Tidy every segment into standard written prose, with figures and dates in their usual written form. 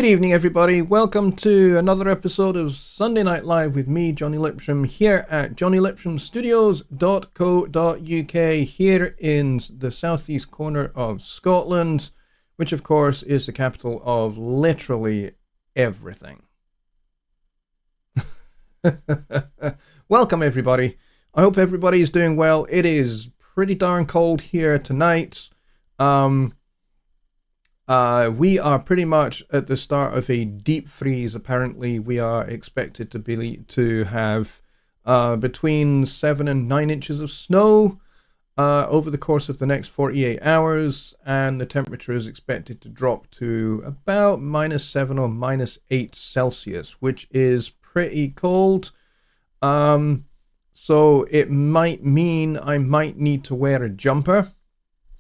Good evening, everybody. Welcome to another episode of Sunday Night Live with me, Jonny Lipsham, here at jonnylipshamstudios.co.uk, here in the southeast corner of Scotland, which of course is the capital of literally everything. Welcome, everybody. I hope everybody's doing well. It is pretty darn cold here tonight. We are pretty much at the start of a deep freeze. Apparently, we are expected to have between 7 and 9 inches of snow over the course of the next 48 hours, and the temperature is expected to drop to about -7 or -8 Celsius, which is pretty cold. So it might mean I might need to wear a jumper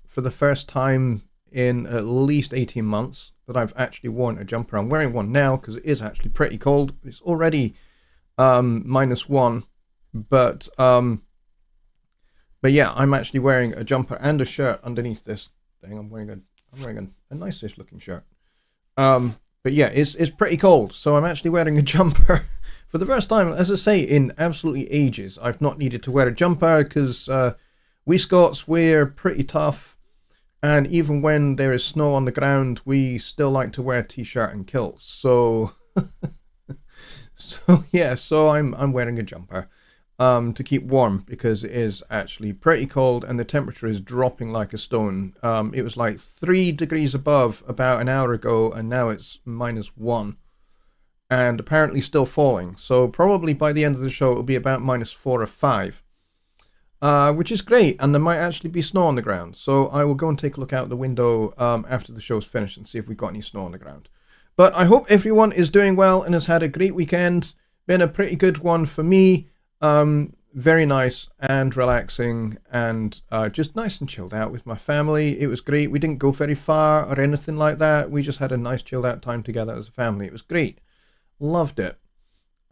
for the first time in at least 18 months that I've actually worn a jumper. I'm wearing one now because it is actually pretty cold. It's already -1, but yeah, I'm actually wearing a jumper and a shirt underneath this thing. I'm wearing a nice-ish looking shirt. But yeah, it's pretty cold, so I'm actually wearing a jumper for the first time, as I say, in absolutely ages. I've not needed to wear a jumper because we Scots, we're pretty tough. And even when there is snow on the ground, we still like to wear a t-shirt and kilts. So, so I'm wearing a jumper to keep warm because it is actually pretty cold and the temperature is dropping like a stone. It was like 3 degrees above about an hour ago, and now it's -1, and apparently still falling. So probably by the end of the show, it'll be about -4 or 5. Which is great, and there might actually be snow on the ground. So I will go and take a look out the window after the show's finished and see if we've got any snow on the ground. But I hope everyone is doing well and has had a great weekend. Been a pretty good one for me. Very nice and relaxing, and just nice and chilled out with my family. It was great. We didn't go very far or anything like that. We just had a nice chilled out time together as a family. It was great. Loved it.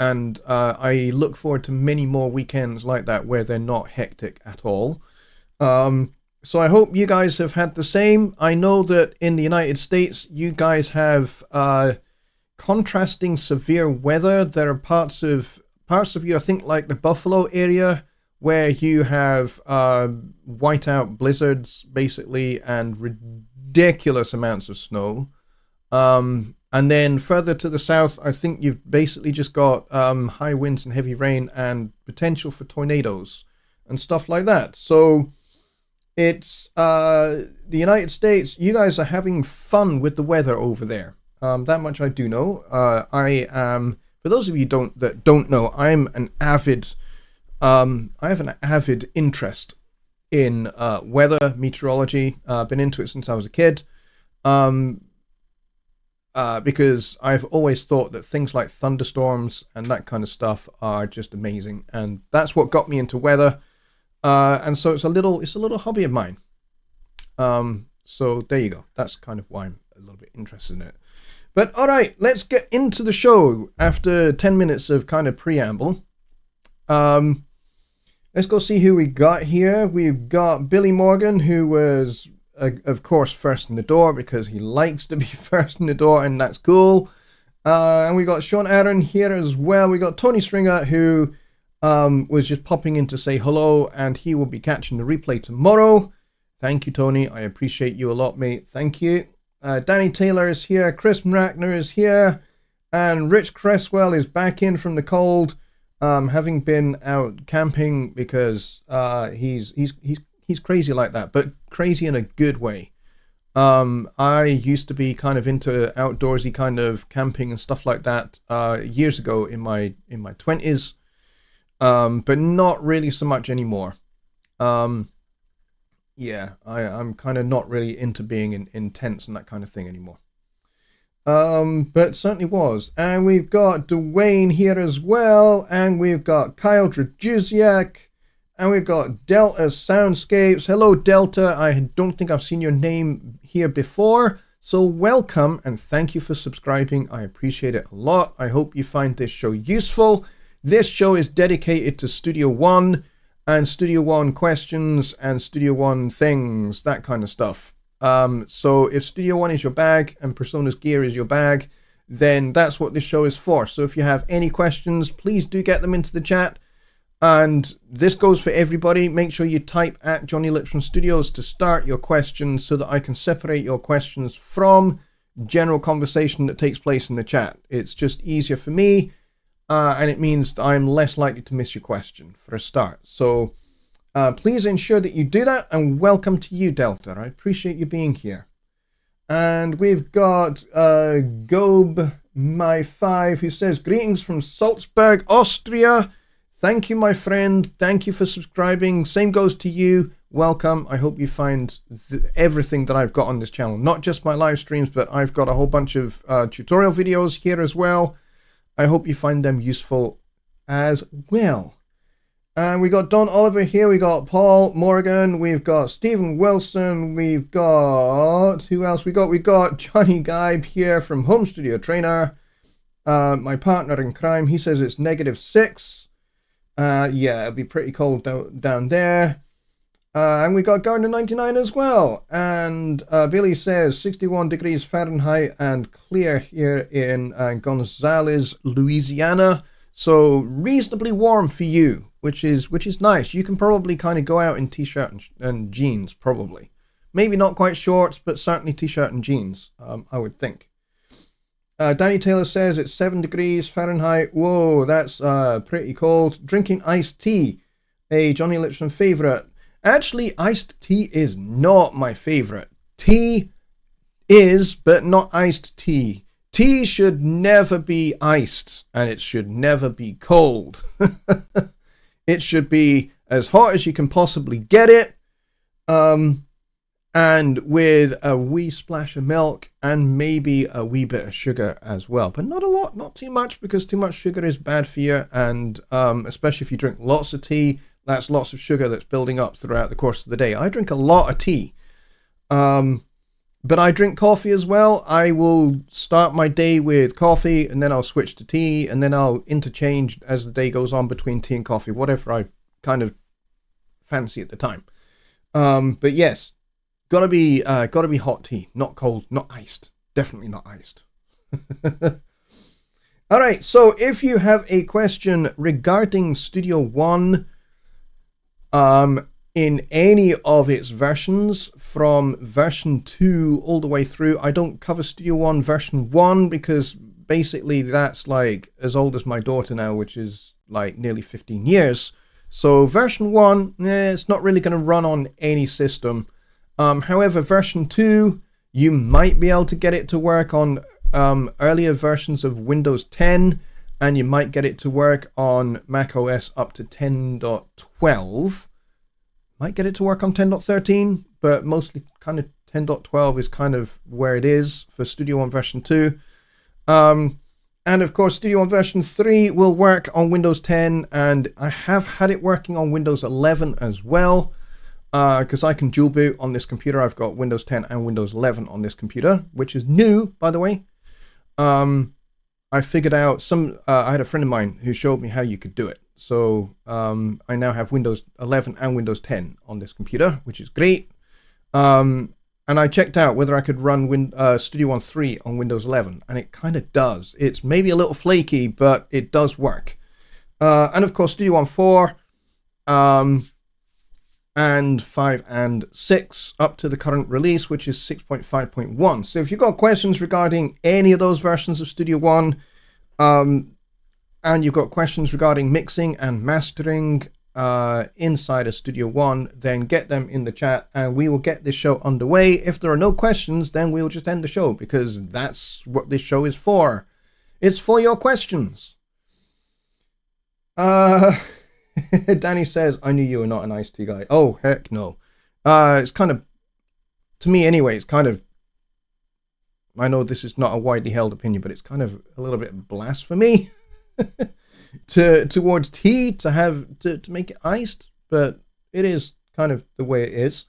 And I look forward to many more weekends like that where they're not hectic at all. So I hope you guys have had the same. I know that in the United States, you guys have contrasting severe weather. There are parts of you, I think, like the Buffalo area, where you have whiteout blizzards, basically, and ridiculous amounts of snow. And then further to the south, I think you've basically just got high winds and heavy rain and potential for tornadoes and stuff like that. So it's the United States. You guys are having fun with the weather over there. That much I do know. I am, for those of you that don't know, I'm an avid. I have an avid interest in weather, meteorology. Been into it since I was a kid. Because I've always thought that things like thunderstorms and that kind of stuff are just amazing, and that's what got me into weather. And so it's a little hobby of mine. So there you go. That's kind of why I'm a little bit interested in it. But all right, let's get into the show after 10 minutes of kind of preamble. Let's go see who we got here. We've got Billy Morgan, who was, of course, first in the door because he likes to be first in the door, and that's cool. And we got Sean Aaron here as well. We got Tony Stringer, who was just popping in to say hello, and he will be catching the replay tomorrow. Thank you, Tony. I appreciate you a lot, mate. Thank you. Danny Taylor is here. Chris Mrackner is here. And Rich Cresswell is back in from the cold, having been out camping because he's crazy like that, but crazy in a good way. I used to be kind of into outdoorsy kind of camping and stuff like that years ago in my 20s, but not really so much anymore. Yeah, I'm kind of not really into being in tents and that kind of thing anymore. But certainly was. And we've got Dwayne here as well, and we've got Kyle Drajuziak. And we've got Delta Soundscapes. Hello, Delta. I don't think I've seen your name here before. So welcome and thank you for subscribing. I appreciate it a lot. I hope you find this show useful. This show is dedicated to Studio One and Studio One questions and Studio One things, that kind of stuff. So if Studio One is your bag and Persona's gear is your bag, then that's what this show is for. So if you have any questions, please do get them into the chat. And this goes for everybody. Make sure you type at Jonny Lipsham Studios to start your questions so that I can separate your questions from general conversation that takes place in the chat. It's just easier for me, and it means that I'm less likely to miss your question for a start. So please ensure that you do that, and welcome to you, Delta. I appreciate you being here. And we've got Gob My 5 who says, greetings from Salzburg, Austria. Thank you, my friend. Thank you for subscribing. Same goes to you. Welcome. I hope you find everything that I've got on this channel, not just my live streams, but I've got a whole bunch of tutorial videos here as well. I hope you find them useful as well. And we got Don Oliver here. We got Paul Morgan. We've got Stephen Wilson. We've got, who else we got? We got Johnny Gibe here from Home Studio Trainer. My partner in crime. He says it's -6. Yeah, it'll be pretty cold down there. And we got Gardner99 as well. And Billy says 61 degrees Fahrenheit and clear here in Gonzales, Louisiana. So reasonably warm for you, which is nice. You can probably kind of go out in t-shirt and jeans, probably. Maybe not quite shorts, but certainly t-shirt and jeans, I would think. Danny Taylor says it's 7 degrees Fahrenheit. Whoa, that's pretty cold. Drinking iced tea, a Jonny Lipsham favorite. Actually, iced tea is not my favorite. Tea is, but not iced tea. Tea should never be iced, and it should never be cold. It should be as hot as you can possibly get it. And with a wee splash of milk and maybe a wee bit of sugar as well. But not a lot, not too much, because too much sugar is bad for you. And especially if you drink lots of tea, that's lots of sugar that's building up throughout the course of the day. I drink a lot of tea. But I drink coffee as well. I will start my day with coffee, and then I'll switch to tea, and then I'll interchange as the day goes on between tea and coffee, whatever I kind of fancy at the time. But yes. Gotta be hot tea, not cold, not iced. Definitely not iced. All right, so if you have a question regarding Studio One, in any of its versions, from version 2 all the way through, I don't cover Studio One version 1 because basically that's like as old as my daughter now, which is like nearly 15 years. So version 1, it's not really going to run on any system. However, version 2, you might be able to get it to work on earlier versions of Windows 10, and you might get it to work on Mac OS up to 10.12. Might get it to work on 10.13, but mostly kind of 10.12 is kind of where it is for Studio One version 2. And of course, Studio One version 3 will work on Windows 10, and I have had it working on Windows 11 as well. Because I can dual boot on this computer. I've got Windows 10 and Windows 11 on this computer, which is new, by the way. I figured out I had a friend of mine who showed me how you could do it. So I now have Windows 11 and Windows 10 on this computer, which is great. And I checked out whether I could run Studio One 3 on Windows 11, and it kind of does. It's maybe a little flaky, but it does work. And of course, Studio One 4. And 5 and 6 up to the current release, which is 6.5.1. So if you've got questions regarding any of those versions of Studio One, and you've got questions regarding mixing and mastering inside of Studio One, then get them in the chat and we will get this show underway. If there are no questions, then we'll just end the show, because that's what this show is for. It's for your questions. Danny says, I knew you were not an iced tea guy. Oh, heck no. It's kind of, to me anyway, it's kind of, I know this is not a widely held opinion, but it's kind of a little bit blasphemy towards tea to make it iced, but it is kind of the way it is.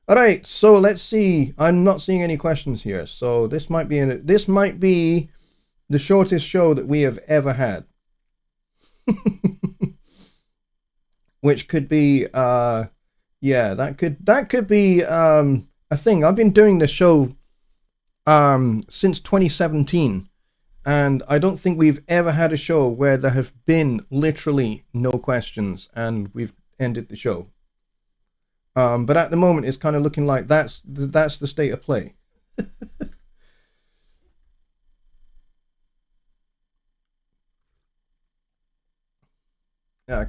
All right, so let's see. I'm not seeing any questions here, so this might be the shortest show that we have ever had. Which could be, yeah, that could be a thing. I've been doing this show since 2017, And I don't think we've ever had a show where there have been literally no questions and we've ended the show. But at the moment, it's kind of looking like that's the state of play.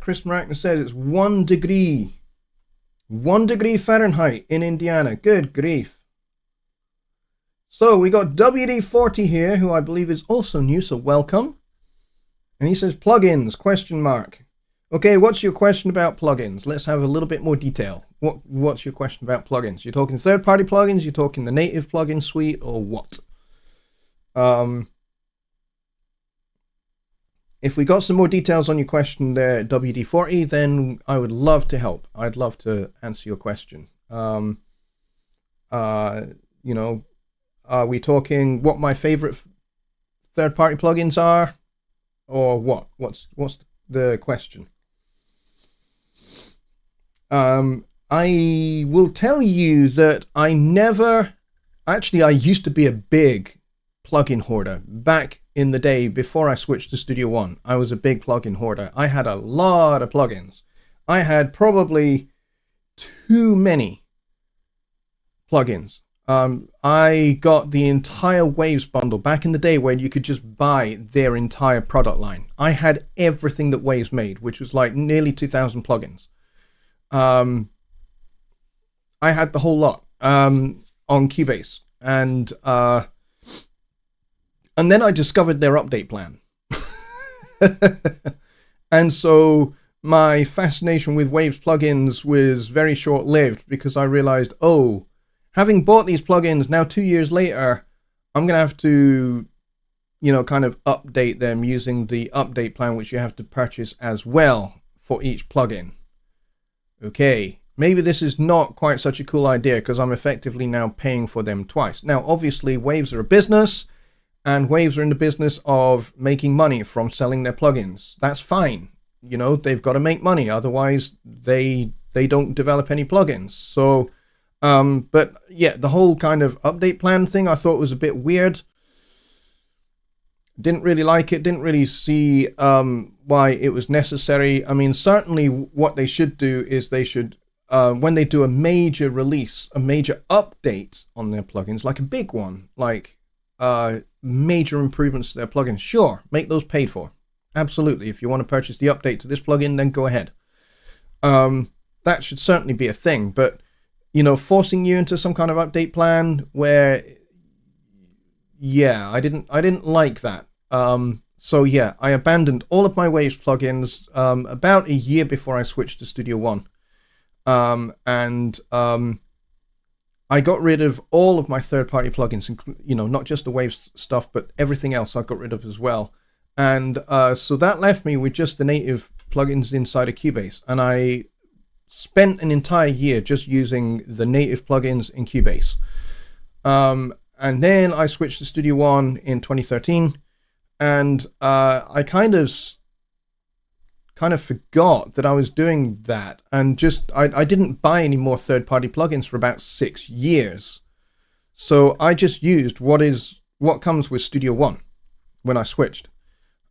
Chris Maragna says it's 1 degree. 1 degree Fahrenheit in Indiana. Good grief. So we got WD40 here, who I believe is also new, so welcome. And he says plugins, question mark. Okay, what's your question about plugins? Let's have a little bit more detail. What's your question about plugins? You're talking third-party plugins, you're talking the native plugin suite, or what? If we got some more details on your question there, WD40, then I would love to help. I'd love to answer your question. You know, are we talking what my favorite third-party plugins are, or what? What's the question? I will tell you that I used to be a big plugin hoarder. Back in the day before I switched to Studio One, I was a big plugin hoarder. I had a lot of plugins. I had probably too many plugins. I got the entire Waves bundle back in the day when you could just buy their entire product line. I had everything that Waves made, which was like nearly 2,000 plugins. I had the whole lot on Cubase, and then I discovered their update plan. And so my fascination with Waves plugins was very short-lived, because I realized, oh, having bought these plugins now 2 years later, I'm going to have to, you know, kind of update them using the update plan, which you have to purchase as well for each plugin. Okay, maybe this is not quite such a cool idea, because I'm effectively now paying for them twice. Now, obviously, Waves are a business, and Waves are in the business of making money from selling their plugins. That's fine. You know, they've got to make money, otherwise they don't develop any plugins. So, but yeah, the whole kind of update plan thing I thought was a bit weird. Didn't really like it, didn't really see why it was necessary. I mean, certainly what they should do is they should, when they do a major release, a major update on their plugins, like a big one, like major improvements to their plugins, sure, make those paid for. Absolutely. If you want to purchase the update to this plugin, then go ahead. That should certainly be a thing. But, you know, forcing you into some kind of update plan where, yeah, I didn't like that. So yeah, I abandoned all of my Waves plugins about a year before I switched to Studio One. I got rid of all of my third-party plugins, you know, not just the Waves stuff, but everything else I got rid of as well. And so that left me with just the native plugins inside of Cubase. And I spent an entire year just using the native plugins in Cubase. And then I switched to Studio One in 2013, and I kind of forgot that I was doing that, and just I didn't buy any more third-party plugins for about 6 years. So I just used what comes with Studio One when I switched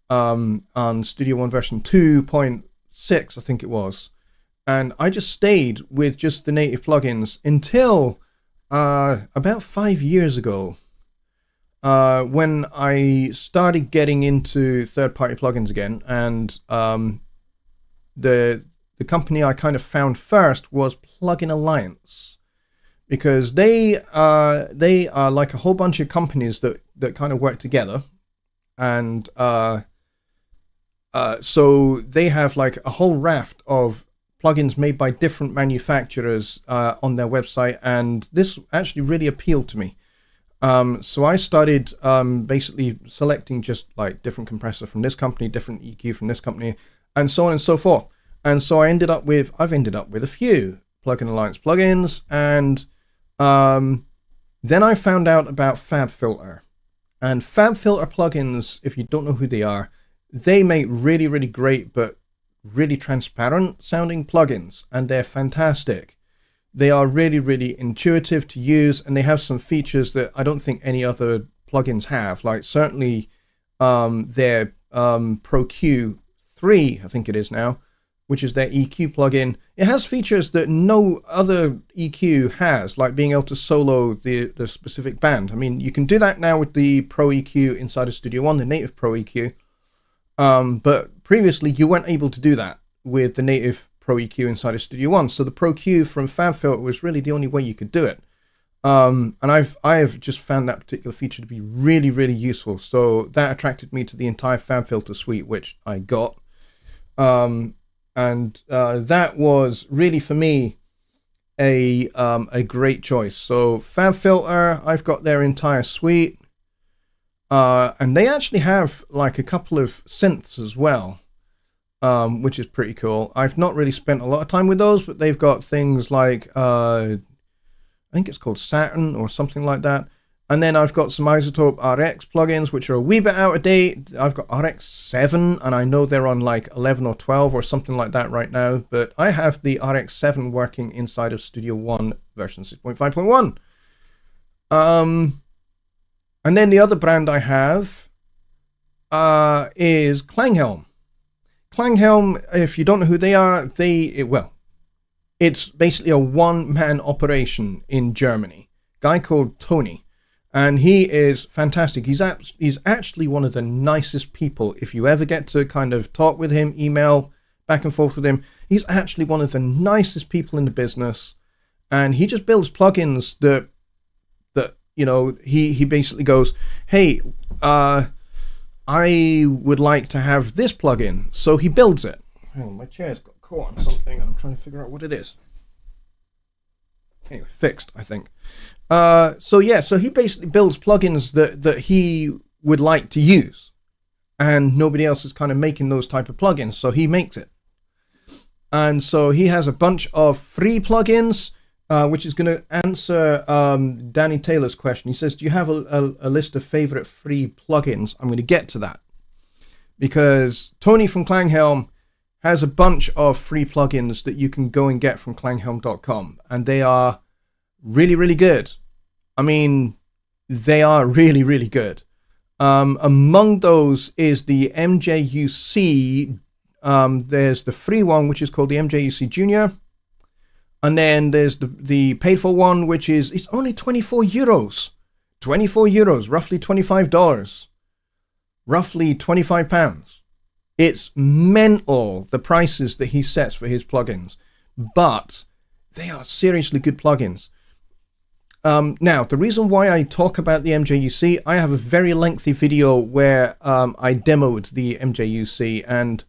on Studio One version 2.6, I think it was, and I just stayed with just the native plugins until about 5 years ago, when I started getting into third-party plugins again, and the company I kind of found first was Plugin Alliance, because they are like a whole bunch of companies that kind of work together, and so they have like a whole raft of plugins made by different manufacturers on their website, and this actually really appealed to me. So I started basically selecting just like different compressor from this company, different EQ from this company, and so on and so forth. And so I've ended up with a few Plugin Alliance plugins, and then I found out about FabFilter. And FabFilter plugins, if you don't know who they are, they make really, really great but really transparent sounding plugins, and they're fantastic. They are really, really intuitive to use, and they have some features that I don't think any other plugins have. Like certainly their Pro Q3, I think it is now, which is their EQ plugin. It has features that no other EQ has, like being able to solo the specific band. I mean, you can do that now with the Pro EQ inside of Studio One, the native Pro EQ. But previously you weren't able to do that with the native Pro EQ inside of Studio One. So the Pro Q from FabFilter was really the only way you could do it. And I have just found that particular feature to be really, really useful. So that attracted me to the entire FabFilter suite, which I got. And that was really, for me, a great choice. So FabFilter, I've got their entire suite. And they actually have like a couple of synths as well, which is pretty cool. I've not really spent a lot of time with those, but they've got things like, I think it's called Saturn or something like that. And then I've got some Isotope RX plugins, which are a wee bit out of date. I've got RX 7, and I know they're on like 11 or 12 or something like that right now. But I have the RX 7 working inside of Studio One version 6.5.1. And then the other brand I have is Klanghelm. Klanghelm, if you don't know who they are, it's basically a one-man operation in Germany. Guy called Tony. And he is fantastic. He's actually one of the nicest people. If you ever get to kind of talk with him, email back and forth with him, he's actually one of the nicest people in the business. And he just builds plugins that you know, he basically goes, hey, I would like to have this plugin. So he builds it. Oh, my chair's got caught on something. I'm trying to figure out what it is. Anyway, fixed, I think. So he basically builds plugins that he would like to use. And nobody else is kind of making those type of plugins. So he makes it. And so he has a bunch of free plugins, which is going to answer Danny Taylor's question. He says, do you have a list of favorite free plugins? I'm going to get to that. Because Tony from Klanghelm has a bunch of free plugins that you can go and get from klanghelm.com. And they are really, really good. I mean, they are really, really good. Among those is the MJUC. There's the free one, which is called the MJUC Junior. And then there's the paid for one, which is, it's only 24 euros. 24 euros, roughly $25. Roughly £25. It's mental, the prices that he sets for his plugins. But they are seriously good plugins. Now, the reason why I talk about the MJUC, I have a very lengthy video where I demoed the MJUC, and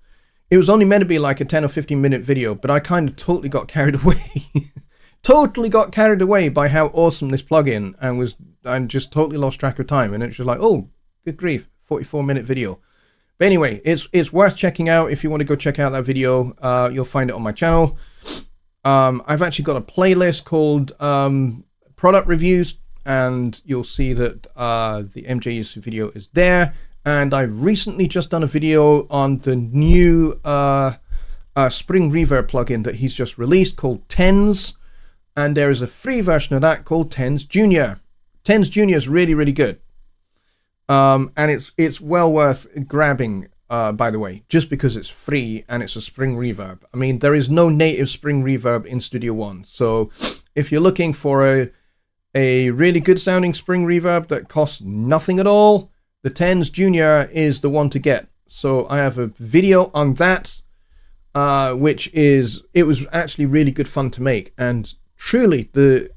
it was only meant to be like a 10 or 15 minute video, but I kind of totally got carried away. Totally got carried away by how awesome this plugin, and just totally lost track of time. And it's just like, oh, good grief, 44-minute video. But anyway, it's worth checking out. If you want to go check out that video, you'll find it on my channel. I've actually got a playlist called Product Reviews, and you'll see that the MJUC video is there. And I've recently just done a video on the new Spring Reverb plugin that he's just released called Tens. And there is a free version of that called Tens Junior. Tens Junior is really, really good. And it's well worth grabbing, by the way, just because it's free and it's a Spring Reverb. I mean, there is no native Spring Reverb in Studio One. So if you're looking for a really good sounding Spring Reverb that costs nothing at all, the Tens Junior is the one to get. So I have a video on that, it was actually really good fun to make. And truly, the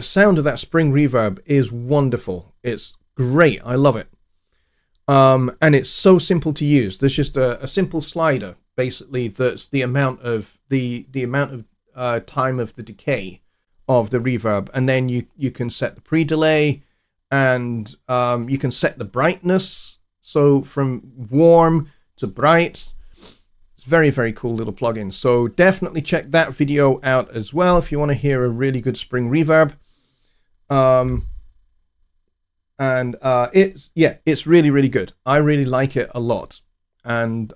sound of that Spring Reverb is wonderful. It's great. I love it. And it's so simple to use. There's just a simple slider, basically, that's the amount of time of the decay of the reverb. And then you can set the pre-delay, and you can set the brightness. So from warm to bright. It's very, very cool little plugin. So definitely check that video out as well if you want to hear a really good Spring Reverb. It's really, really good. I really like it a lot. And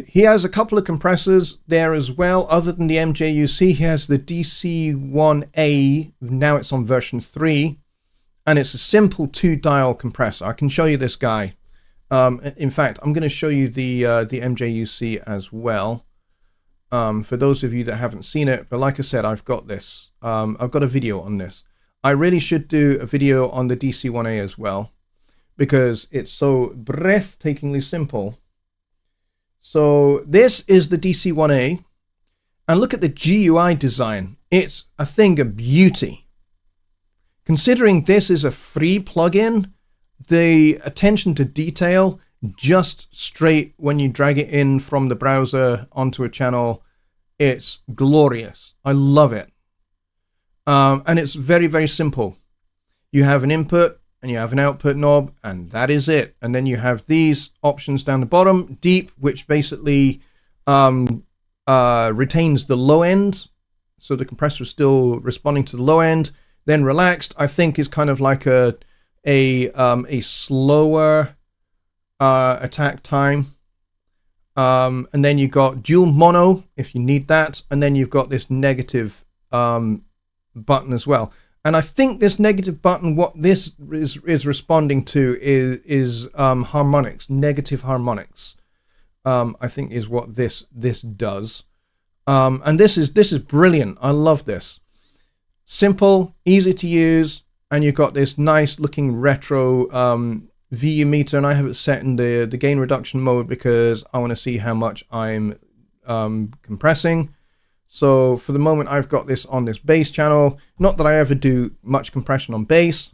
he has a couple of compressors there as well. Other than the MJUC, he has the DC1A. Now it's on version 3. and it's a simple 2-dial compressor. I can show you this guy. In fact, I'm going to show you the MJUC as well, for those of you that haven't seen it. But like I said, I've got this. I've got a video on this. I really should do a video on the DC1A as well, because it's so breathtakingly simple. So this is the DC1A, and look at the GUI design. It's a thing of beauty. Considering this is a free plugin, the attention to detail, just straight when you drag it in from the browser onto a channel, it's glorious. I love it. And it's very, very simple. You have an input and you have an output knob, and that is it. And then you have these options down the bottom, deep, which basically retains the low end. So the compressor is still responding to the low end. Then relaxed, I think, is kind of like a slower attack time. And then you've got dual mono if you need that. And then you've got this negative button as well. And I think this negative button, what this is responding to is harmonics, negative harmonics. I think is what this does. And this is brilliant. I love this. Simple, easy to use, and you've got this nice looking retro VU meter, and I have it set in the gain reduction mode because I want to see how much I'm compressing. So for the moment, I've got this on this bass channel. Not that I ever do much compression on bass.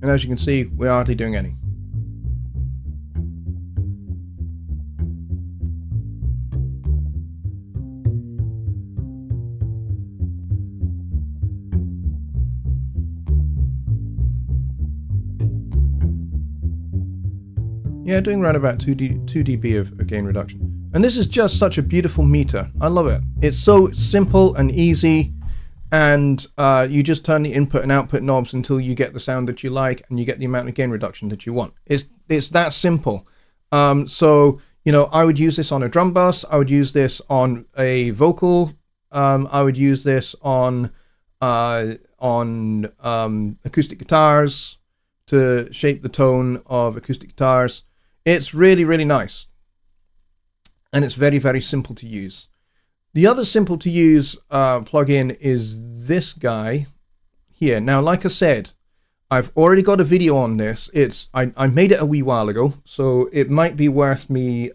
And as you can see, we're hardly doing any. Yeah, doing around about 2 dB of gain reduction. And this is just such a beautiful meter. I love it. It's so simple and easy, and you just turn the input and output knobs until you get the sound that you like and you get the amount of gain reduction that you want. It's that simple. So, you know, I would use this on a drum bus. I would use this on a vocal. I would use this on acoustic guitars to shape the tone of acoustic guitars. It's really, really nice. And it's very, very simple to use. The other simple to use plugin is this guy here. Now, like I said, I've already got a video on this. I made it a wee while ago, so it might be worth me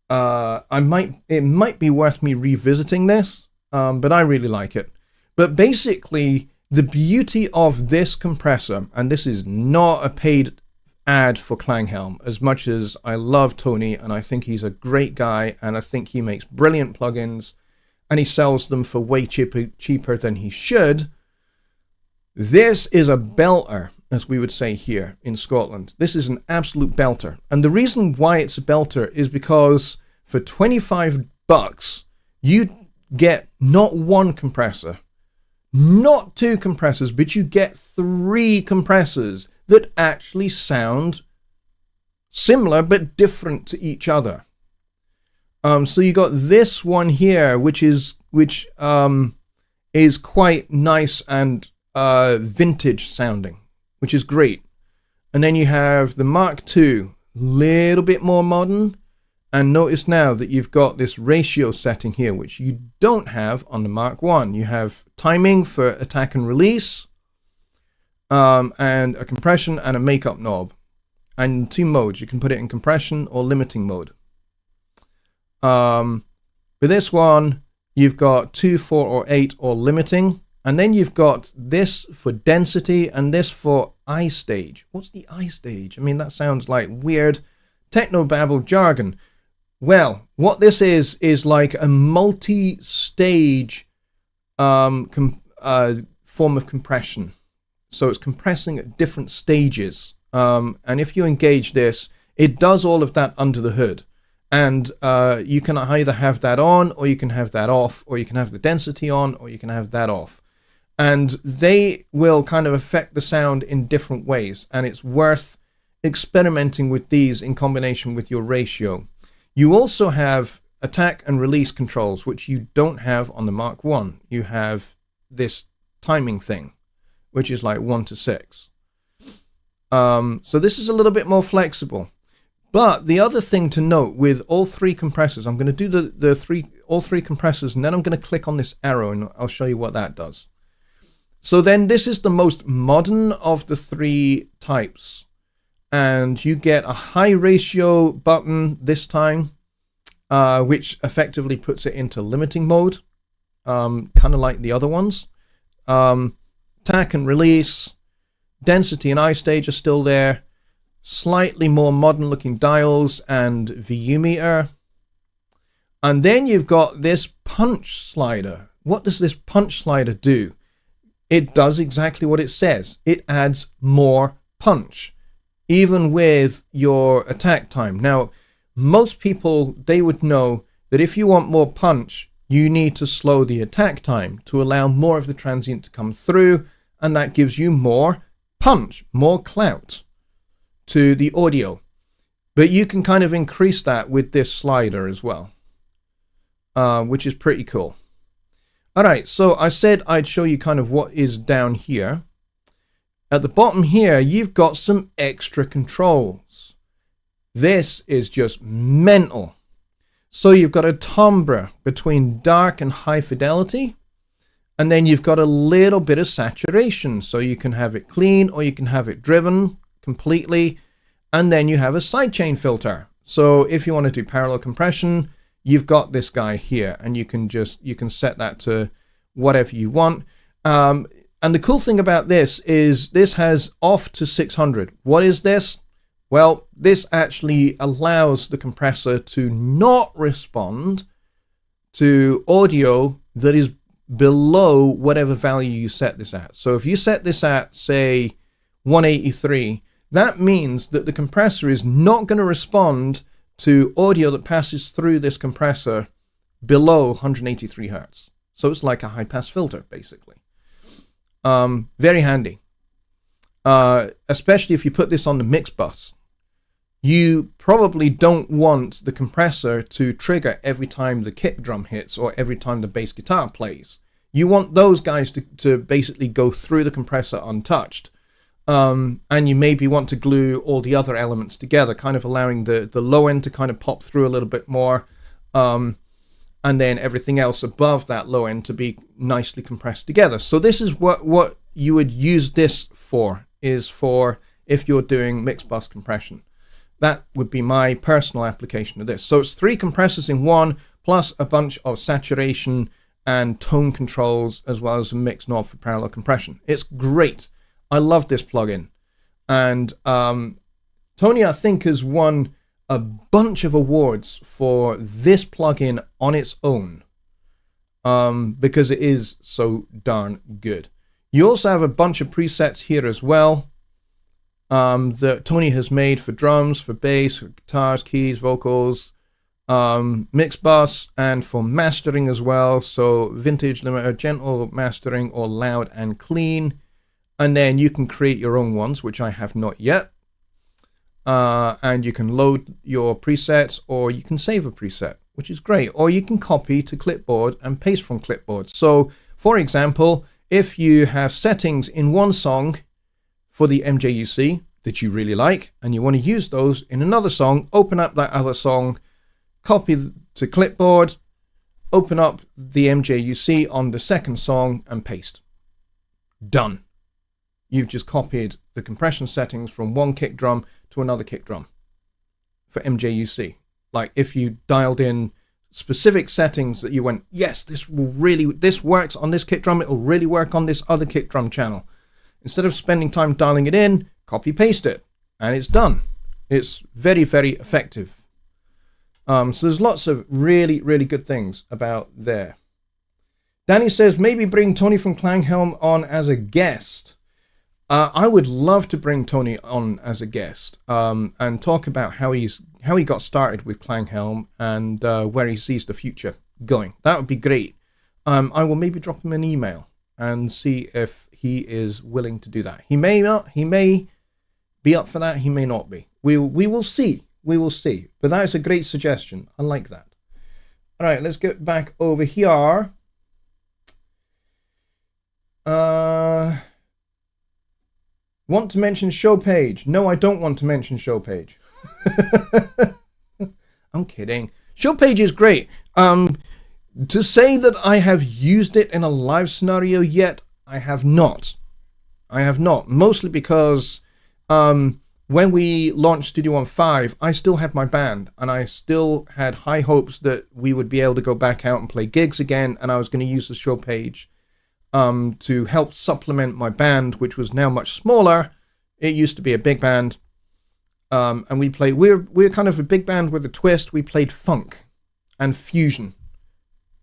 it might be worth me revisiting this, but I really like it. But basically, the beauty of this compressor, and this is not a paid ad for Klanghelm, as much as I love Tony and I think he's a great guy and I think he makes brilliant plugins and he sells them for way cheaper than he should. This is a belter, as we would say here in Scotland. This is an absolute belter. And the reason why it's a belter is because for 25 bucks, you get not one compressor, not two compressors, but you get 3 compressors that actually sound similar but different to each other. So you got this one here, which is quite nice and vintage sounding, which is great. And then you have the Mark II, little bit more modern. And notice now that you've got this ratio setting here, which you don't have on the Mark I. You have timing for attack and release, and a compression and a makeup knob. And 2 modes. You can put it in compression or limiting mode. With this one, you've got 2, 4, or 8 or limiting. And then you've got this for density and this for I stage. What's the I stage? I mean, that sounds like weird technobabble jargon. Well, what this is like a multi-stage form of compression. So it's compressing at different stages. And if you engage this, it does all of that under the hood. And you can either have that on, or you can have that off, or you can have the density on, or you can have that off. And they will kind of affect the sound in different ways. And it's worth experimenting with these in combination with your ratio. You also have attack and release controls, which you don't have on the Mark I. You have this timing thing, which is like 1 to 6. So this is a little bit more flexible. But the other thing to note with all 3 compressors, I'm going to do all three compressors, and then I'm going to click on this arrow and I'll show you what that does. So then this is the most modern of the 3 types. And you get a high ratio button this time, which effectively puts it into limiting mode, kind of like the other ones. Tack and release, density and eye stage are still there. Slightly more modern looking dials and VU meter. And then you've got this punch slider. What does this punch slider do? It does exactly what it says. It adds more punch, even with your attack time. Now, most people, they would know that if you want more punch, you need to slow the attack time to allow more of the transient to come through, and that gives you more punch, more clout to the audio. But you can kind of increase that with this slider as well, which is pretty cool. All right, so I said I'd show you kind of what is down here. At the bottom here, you've got some extra controls. This is just mental. So you've got a timbre between dark and high fidelity, and then you've got a little bit of saturation. So you can have it clean or you can have it driven completely, and then you have a sidechain filter. So if you want to do parallel compression, you've got this guy here, and you can set that to whatever you want. And the cool thing about this is this has off to 600. What is this? Well, this actually allows the compressor to not respond to audio that is below whatever value you set this at. So if you set this at, say, 183, that means that the compressor is not going to respond to audio that passes through this compressor below 183 hertz. So it's like a high-pass filter, basically. Very handy. Especially if you put this on the mix bus. You probably don't want the compressor to trigger every time the kick drum hits or every time the bass guitar plays. You want those guys to basically go through the compressor untouched. And you maybe want to glue all the other elements together, kind of allowing the low end to kind of pop through a little bit more, and then everything else above that low end to be nicely compressed together. So this is what you would use this for, is for if you're doing mix bus compression. That would be my personal application of this. So it's 3 compressors in one, plus a bunch of saturation and tone controls, as well as a mix knob for parallel compression. It's great. I love this plugin. And Tony, I think, has won a bunch of awards for this plugin on its own, because it is so darn good. You also have a bunch of presets here as well, that Tony has made for drums, for bass, for guitars, keys, vocals, mix bus, and for mastering as well. So vintage, limiter, gentle mastering, or loud and clean. And then you can create your own ones, which I have not yet. And you can load your presets, or you can save a preset, which is great. Or you can copy to clipboard and paste from clipboard. So, for example, if you have settings in one song for the MJUC that you really like, and you want to use those in another song, open up that other song, copy to clipboard, open up the MJUC on the second song, and paste. Done. You've just copied the compression settings from one kick drum to another kick drum for MJUC. Like if you dialed in specific settings that you went, yes, this works on this kick drum, it will really work on this other kick drum channel. Instead of spending time dialing it in, copy paste it, and it's done. It's very, very effective. So there's lots of really, really good things about there. Danny says, maybe bring Tony from Klanghelm on as a guest. I would love to bring Tony on as a guest, and talk about how he got started with Klanghelm and where he sees the future going. That would be great. I will maybe drop him an email and see if he is willing to do that. He may not. He may be up for that. He may not be. We will see. We will see. But that is a great suggestion. I like that. All right, let's get back over here. Want to mention show page? No, I don't want to mention show page. I'm kidding. Show page is great. To say that I have used it in a live scenario yet, I have not. Mostly because when we launched Studio One 5, I still had my band, and I still had high hopes that we would be able to go back out and play gigs again, and I was going to use the show page to help supplement my band, which was now much smaller. It used to be a big band, and we're kind of a big band with a twist. We played funk and fusion,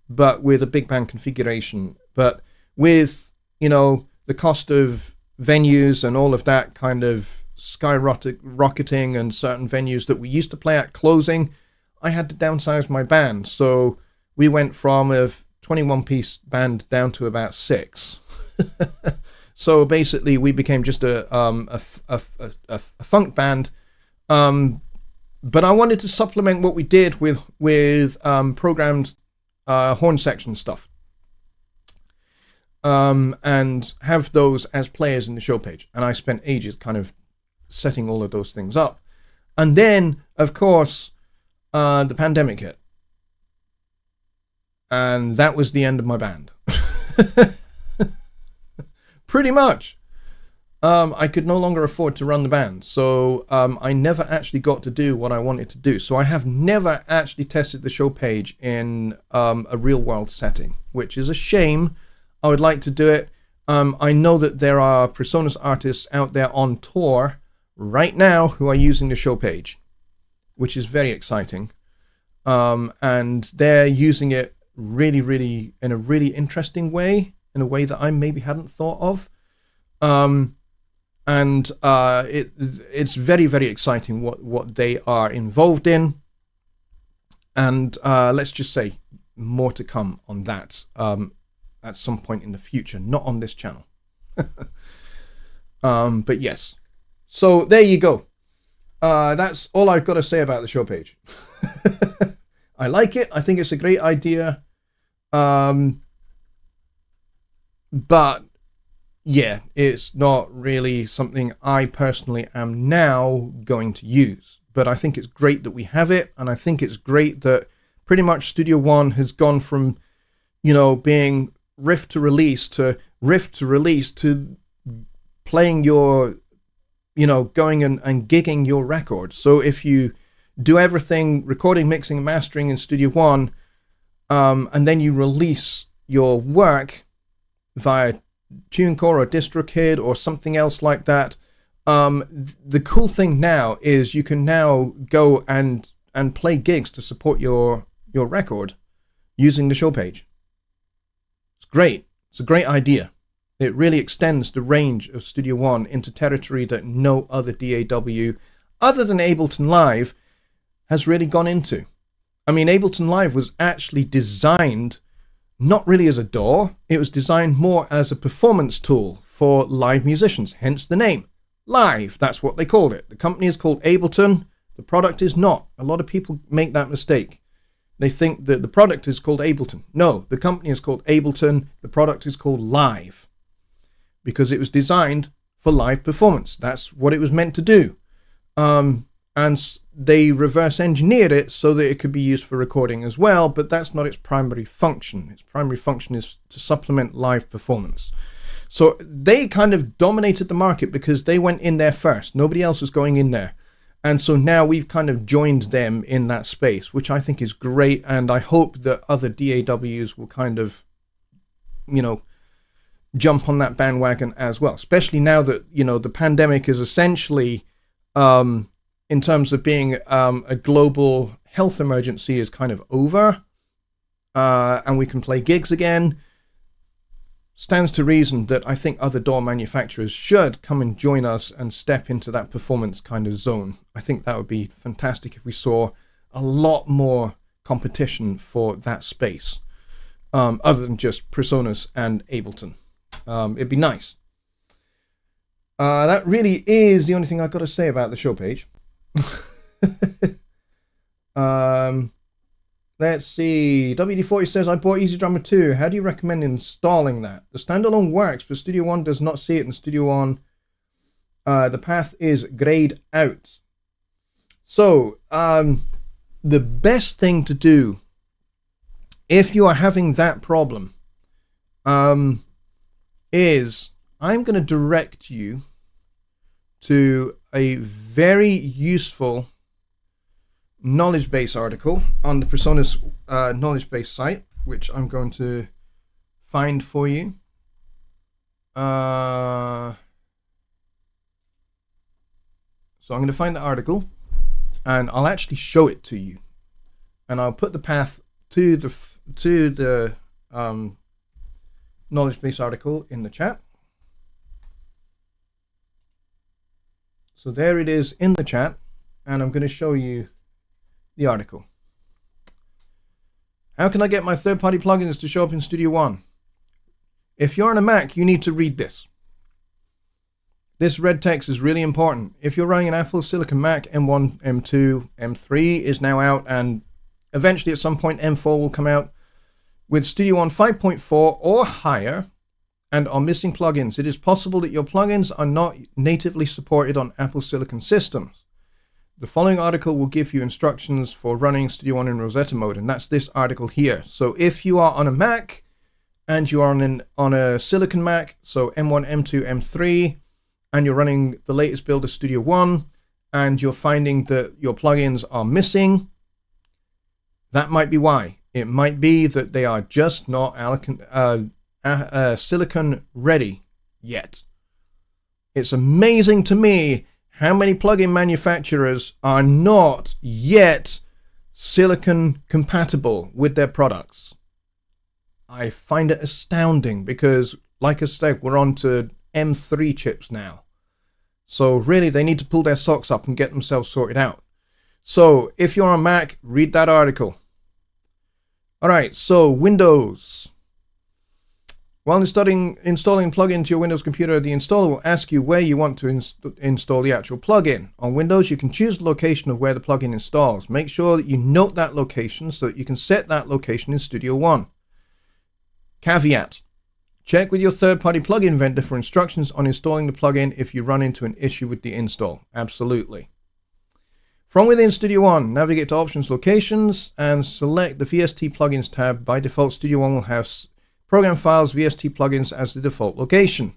but with a big band configuration. But with, the cost of venues and all of that kind of skyrocketing, and certain venues that we used to play at closing, I had to downsize my band. So we went from a 21-piece band down to about 6. So basically, we became just a funk band. But I wanted to supplement what we did with programmed horn section stuff, and have those as players in the show page. And I spent ages kind of setting all of those things up. And then, of course, the pandemic hit. And that was the end of my band. Pretty much. I could no longer afford to run the band. So I never actually got to do what I wanted to do. So I have never actually tested the show page in a real world setting, which is a shame. I would like to do it. I know that there are PreSonus artists out there on tour right now who are using the show page, which is very exciting. And they're using it really, really in a really interesting way, in a way that I maybe hadn't thought of. It's very, very exciting what they are involved in. And let's just say more to come on that at some point in the future, not on this channel. But yes. So there you go. That's all I've got to say about the show page. I like it. I think it's a great idea. But yeah, it's not really something I personally am now going to use. But I think it's great that we have it. And I think it's great that pretty much Studio One has gone from, being riff to release to playing your, going and gigging your record. So if you do everything, recording, mixing, and mastering in Studio One, and then you release your work via TuneCore or DistroKid or something else like that, the cool thing now is you can now go and play gigs to support your record using the show page. It's great. It's a great idea. It really extends the range of Studio One into territory that no other DAW, other than Ableton Live, has really gone into. I mean, Ableton Live was actually designed not really as a DAW. It was designed more as a performance tool for live musicians, hence the name. Live, that's what they called it. The company is called Ableton. The product is not. A lot of people make that mistake. They think that the product is called Ableton. No, the company is called Ableton. The product is called Live, because it was designed for live performance. That's what it was meant to do. And they reverse engineered it so that it could be used for recording as well, but that's not its primary function. Its primary function is to supplement live performance. So they kind of dominated the market because they went in there first. Nobody else was going in there. And so now we've kind of joined them in that space, which I think is great. And I hope that other DAWs will kind of, jump on that bandwagon as well, especially now that, the pandemic is essentially, in terms of being a global health emergency, is kind of over, and we can play gigs again. Stands to reason that I think other DAW manufacturers should come and join us and step into that performance kind of zone. I think that would be fantastic if we saw a lot more competition for that space, other than just PreSonus and Ableton. It'd be nice. That really is the only thing I've got to say about the show page. Let's see. WD40 says, I bought Easy Drummer 2. How do you recommend installing that? The standalone works, but Studio One does not see it in Studio One. The path is grayed out. So, the best thing to do if you are having that problem is I'm going to direct you to a very useful knowledge base article on the Personas knowledge base site, which I'm going to find for you. So I'm going to find the article and I'll actually show it to you, and I'll put the path to the knowledge base article in the chat. So there it is in the chat, and I'm going to show you the article. How can I get my third-party plugins to show up in Studio One? If you're on a Mac, you need to read this. This red text is really important. If you're running an Apple Silicon Mac, M1, M2, M3 is now out, and eventually at some point M4 will come out. With Studio One 5.4 or higher and are missing plugins, it is possible that your plugins are not natively supported on Apple Silicon systems. The following article will give you instructions for running Studio One in Rosetta mode, and that's this article here. So if you are on a Mac and you are on a Silicon Mac, so M1, M2, M3, and you're running the latest build of Studio One, and you're finding that your plugins are missing, that might be why. It might be that they are just not Silicon ready yet. It's amazing to me how many plugin manufacturers are not yet Silicon compatible with their products. I find it astounding because, like I said, we're on to M3 chips now. So really, they need to pull their socks up and get themselves sorted out. So if you're on Mac, read that article. All right, so Windows. While installing a plugin to your Windows computer, the installer will ask you where you want to install the actual plugin. On Windows, you can choose the location of where the plugin installs. Make sure that you note that location so that you can set that location in Studio One. Caveat: check with your third-party plugin vendor for instructions on installing the plugin if you run into an issue with the install. Absolutely. From within Studio One, navigate to Options, Locations, and select the VST Plugins tab. By default, Studio One will have Program Files VST Plugins as the default location.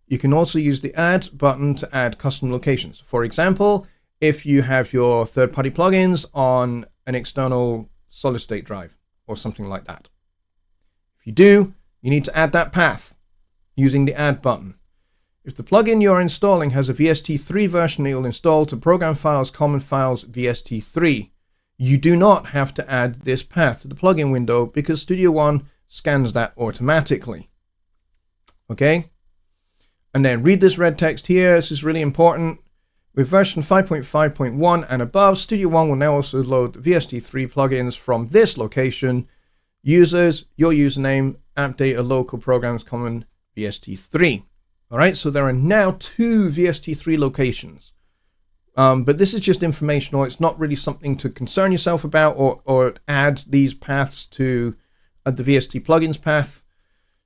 You can also use the Add button to add custom locations. For example, if you have your third-party plugins on an external solid-state drive or something like that. If you do, you need to add that path using the Add button. If the plugin you are installing has a VST3 version, it will install to Program Files, Common Files, VST3. You do not have to add this path to the plugin window because Studio One scans that automatically. Okay? And then read this red text here. This is really important. With version 5.5.1 and above, Studio One will now also load the VST3 plugins from this location. Users, your username, app data, local programs, common, VST3. All right, so there are now 2 VST3 locations. But this is just informational. It's not really something to concern yourself about or add these paths to the VST plugins path.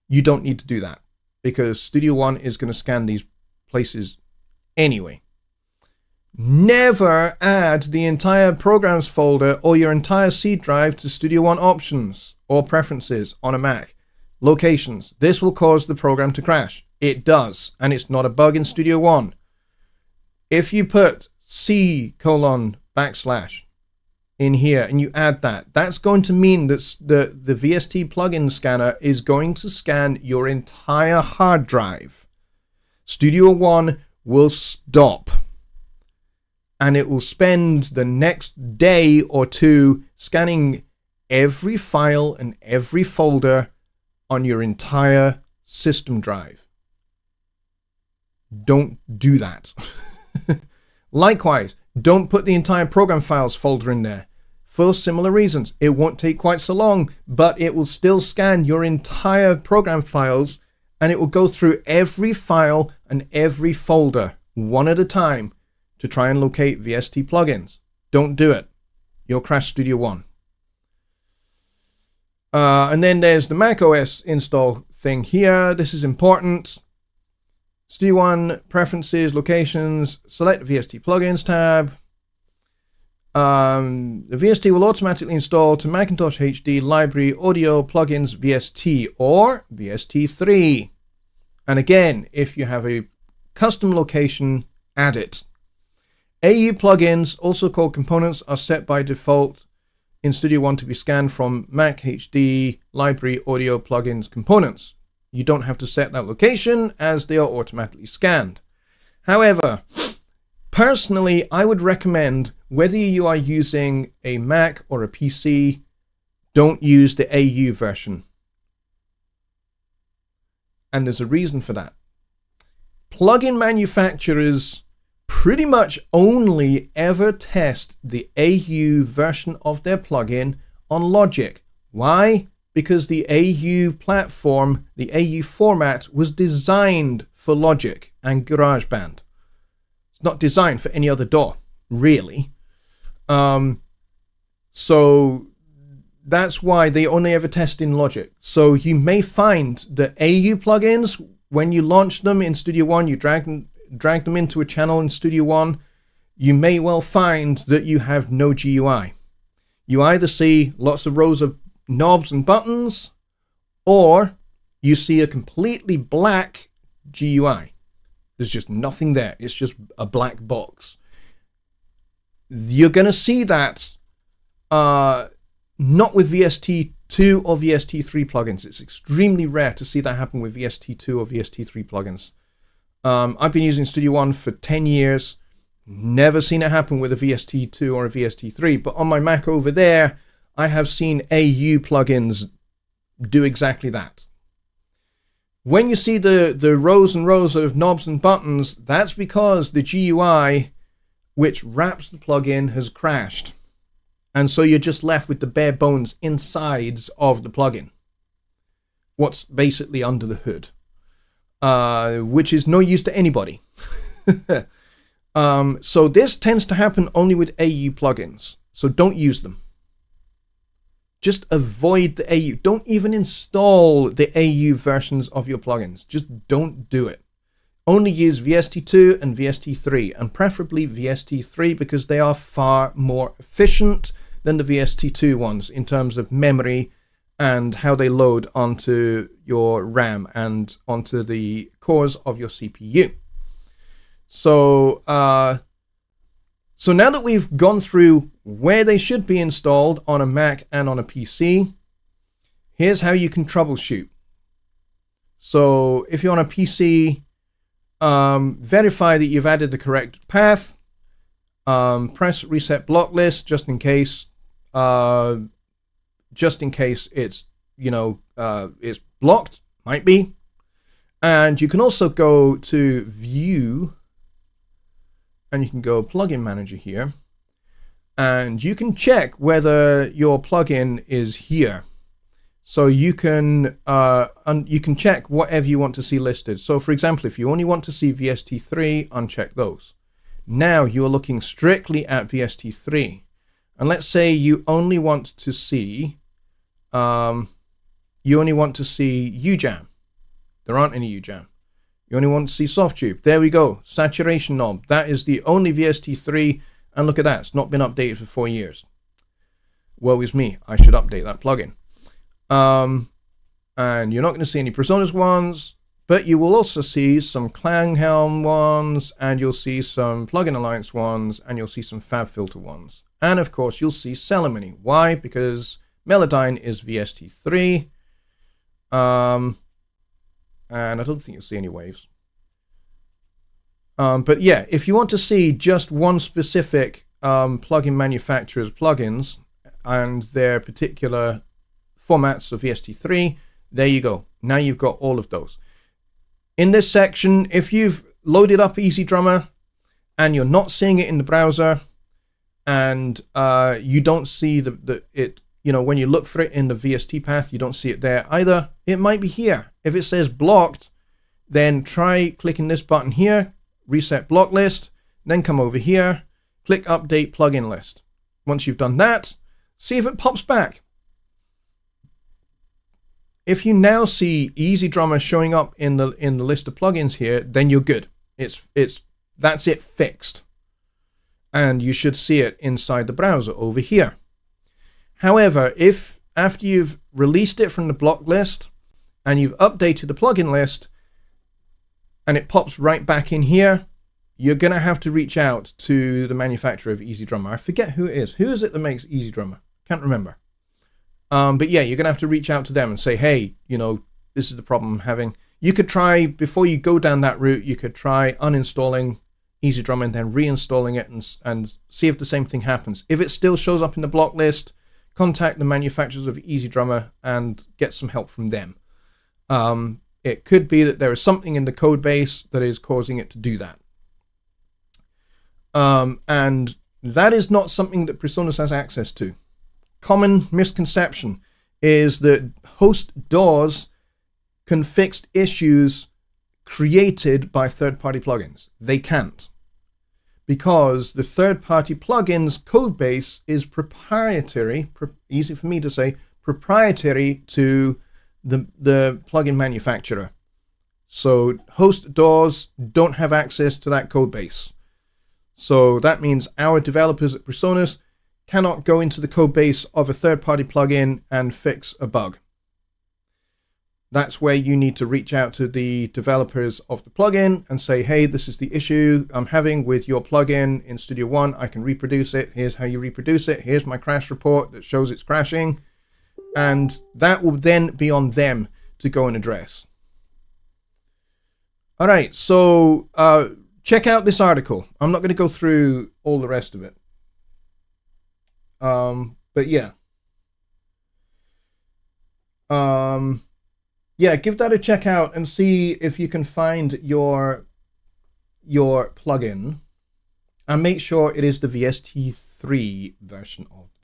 You don't need to do that because Studio One is going to scan these places anyway. Never add the entire programs folder or your entire C drive to Studio One options or preferences on a Mac. Locations. This will cause the program to crash. It does, and it's not a bug in Studio One. If you put C:\/ in here and you add that, that's going to mean that the VST plugin scanner is going to scan your entire hard drive. Studio One will stop, and it will spend the next day or two scanning every file and every folder on your entire system drive. Don't do that. Likewise, don't put the entire program files folder in there. For similar reasons, it won't take quite so long, but it will still scan your entire program files and it will go through every file and every folder one at a time to try and locate VST plugins. Don't do it. You'll crash Studio One. And then there's the Mac OS install thing here. This is important. Studio One, Preferences, Locations, select the VST Plugins tab. The VST will automatically install to Macintosh HD Library Audio Plugins VST or VST3. And again, if you have a custom location, add it. AU plugins, also called components, are set by default in Studio One to be scanned from Mac HD Library Audio Plugins components. You don't have to set that location as they are automatically scanned. However, personally, I would recommend whether you are using a Mac or a PC, don't use the AU version. And there's a reason for that. Plugin manufacturers pretty much only ever test the AU version of their plugin on Logic. Why? Because the AU platform, the AU format, was designed for Logic and GarageBand. It's not designed for any other DAW, really. So that's why they only ever test in Logic. So you may find that AU plugins, when you launch them in Studio One, you drag them into a channel in Studio One, you may well find that you have no GUI. You either see lots of rows of knobs and buttons, or you see a completely black GUI. There's just nothing there. It's just a black box. You're going to see that not with VST2 or VST3 plugins. It's extremely rare to see that happen with VST2 or VST3 plugins. I've been using Studio One for 10 years. Never seen it happen with a VST2 or a VST3. But on my Mac over there, I have seen AU plugins do exactly that. When you see the rows and rows of knobs and buttons, that's because the GUI which wraps the plugin has crashed. And so you're just left with the bare bones insides of the plugin. What's basically under the hood. Which is no use to anybody. So this tends to happen only with AU plugins. So don't use them. Just avoid the AU. Don't even install the AU versions of your plugins. Just don't do it. Only use VST2 and VST3, and preferably VST3 because they are far more efficient than the VST2 ones in terms of memory and how they load onto your RAM and onto the cores of your CPU. So now that we've gone through where they should be installed on a Mac and on a PC, here's how you can troubleshoot. So if you're on a PC, verify that you've added the correct path. Press reset block list just in case it's, it's blocked, might be. And you can also go to view, and you can go plugin manager here, and you can check whether your plugin is here. So you can check whatever you want to see listed. So for example, if you only want to see VST3, uncheck those. Now you're looking strictly at VST3. And let's say you only want to see UJAM. There aren't any UJAM. You only want to see Softtube. There we go. Saturation knob. That is the only VST3. And look at that. It's not been updated for 4 years. Woe is me. I should update that plugin. And you're not going to see any Presonus ones, but you will also see some Klanghelm ones, and you'll see some Plugin Alliance ones, and you'll see some FabFilter ones. And of course, you'll see Celemony. Why? Because Melodyne is VST3. And I don't think you'll see any waves. But yeah, if you want to see just one specific plugin manufacturer's plugins and their particular formats of VST3, there you go. Now you've got all of those. In this section, if you've loaded up EasyDrummer and you're not seeing it in the browser, and you don't see when you look for it in the VST path, you don't see it there either, it might be here. If it says blocked, then try clicking this button here, reset block list, then come over here, click update plugin list. Once you've done that, see if it pops back. if you now see Easy Drummer showing up in the list of plugins here, then you're good. That's it fixed. And you should see it inside the browser over here. However, if after you've released it from the block list and you've updated the plugin list and it pops right back in here, you're going to have to reach out to the manufacturer of Easy Drummer. I forget who it is. Who is it that makes Easy Drummer? Can't remember. But yeah, you're going to have to reach out to them and say, hey, you know, this is the problem I'm having. You could try, before you go down that route, you could try uninstalling Easy Drummer and then reinstalling it and see if the same thing happens. If it still shows up in the block list, contact the manufacturers of Easy Drummer and get some help from them. It could be that there is something in the code base that is causing it to do that. And that is not something that Presonus has access to. Common misconception is that host DAWs can fix issues created by third-party plugins. They can't, because the third-party plugins code base is proprietary, easy for me to say, proprietary to the plugin manufacturer. So host DAWs don't have access to that code base. So that means our developers at Presonus cannot go into the code base of a third-party plugin and fix a bug. That's where you need to reach out to the developers of the plugin and say, hey, this is the issue I'm having with your plugin in Studio One. I can reproduce it. Here's how you reproduce it. Here's my crash report that shows it's crashing. And that will then be on them to go and address. All right, so check out this article. I'm not going to go through all the rest of it. But yeah. Yeah, give that a check out and see if you can find your plugin, and make sure it is the VST3 version of the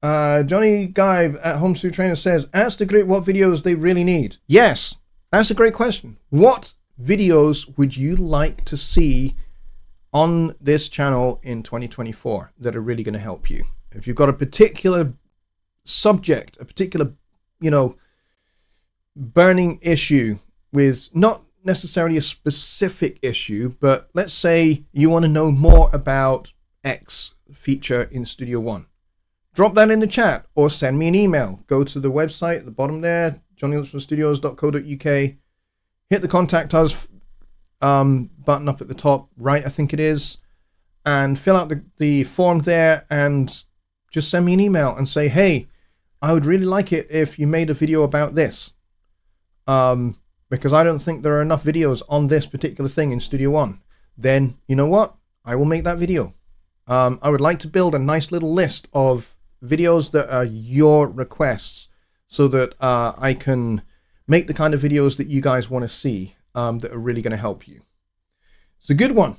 plugin. Jonny Guy at Home Studio Trainer says, ask the group what videos they really need. Yes, that's a great question. What videos would you like to see on this channel in 2024 that are really going to help you? If you've got a particular subject, a particular, you know, burning issue with not necessarily a specific issue, but let's say you want to know more about X feature in Studio One. Drop that in the chat or send me an email. Go to the website at the bottom there, jonnylipshamstudios.co.uk. Hit the contact us button up at the top right, I think it is, and fill out the form there and just send me an email and say, hey, I would really like it if you made a video about this. Because I don't think there are enough videos on this particular thing in Studio One. Then, you know what? I will make that video. I would like to build a nice little list of videos that are your requests so that I can make the kind of videos that you guys want to see that are really going to help you. It's a good one.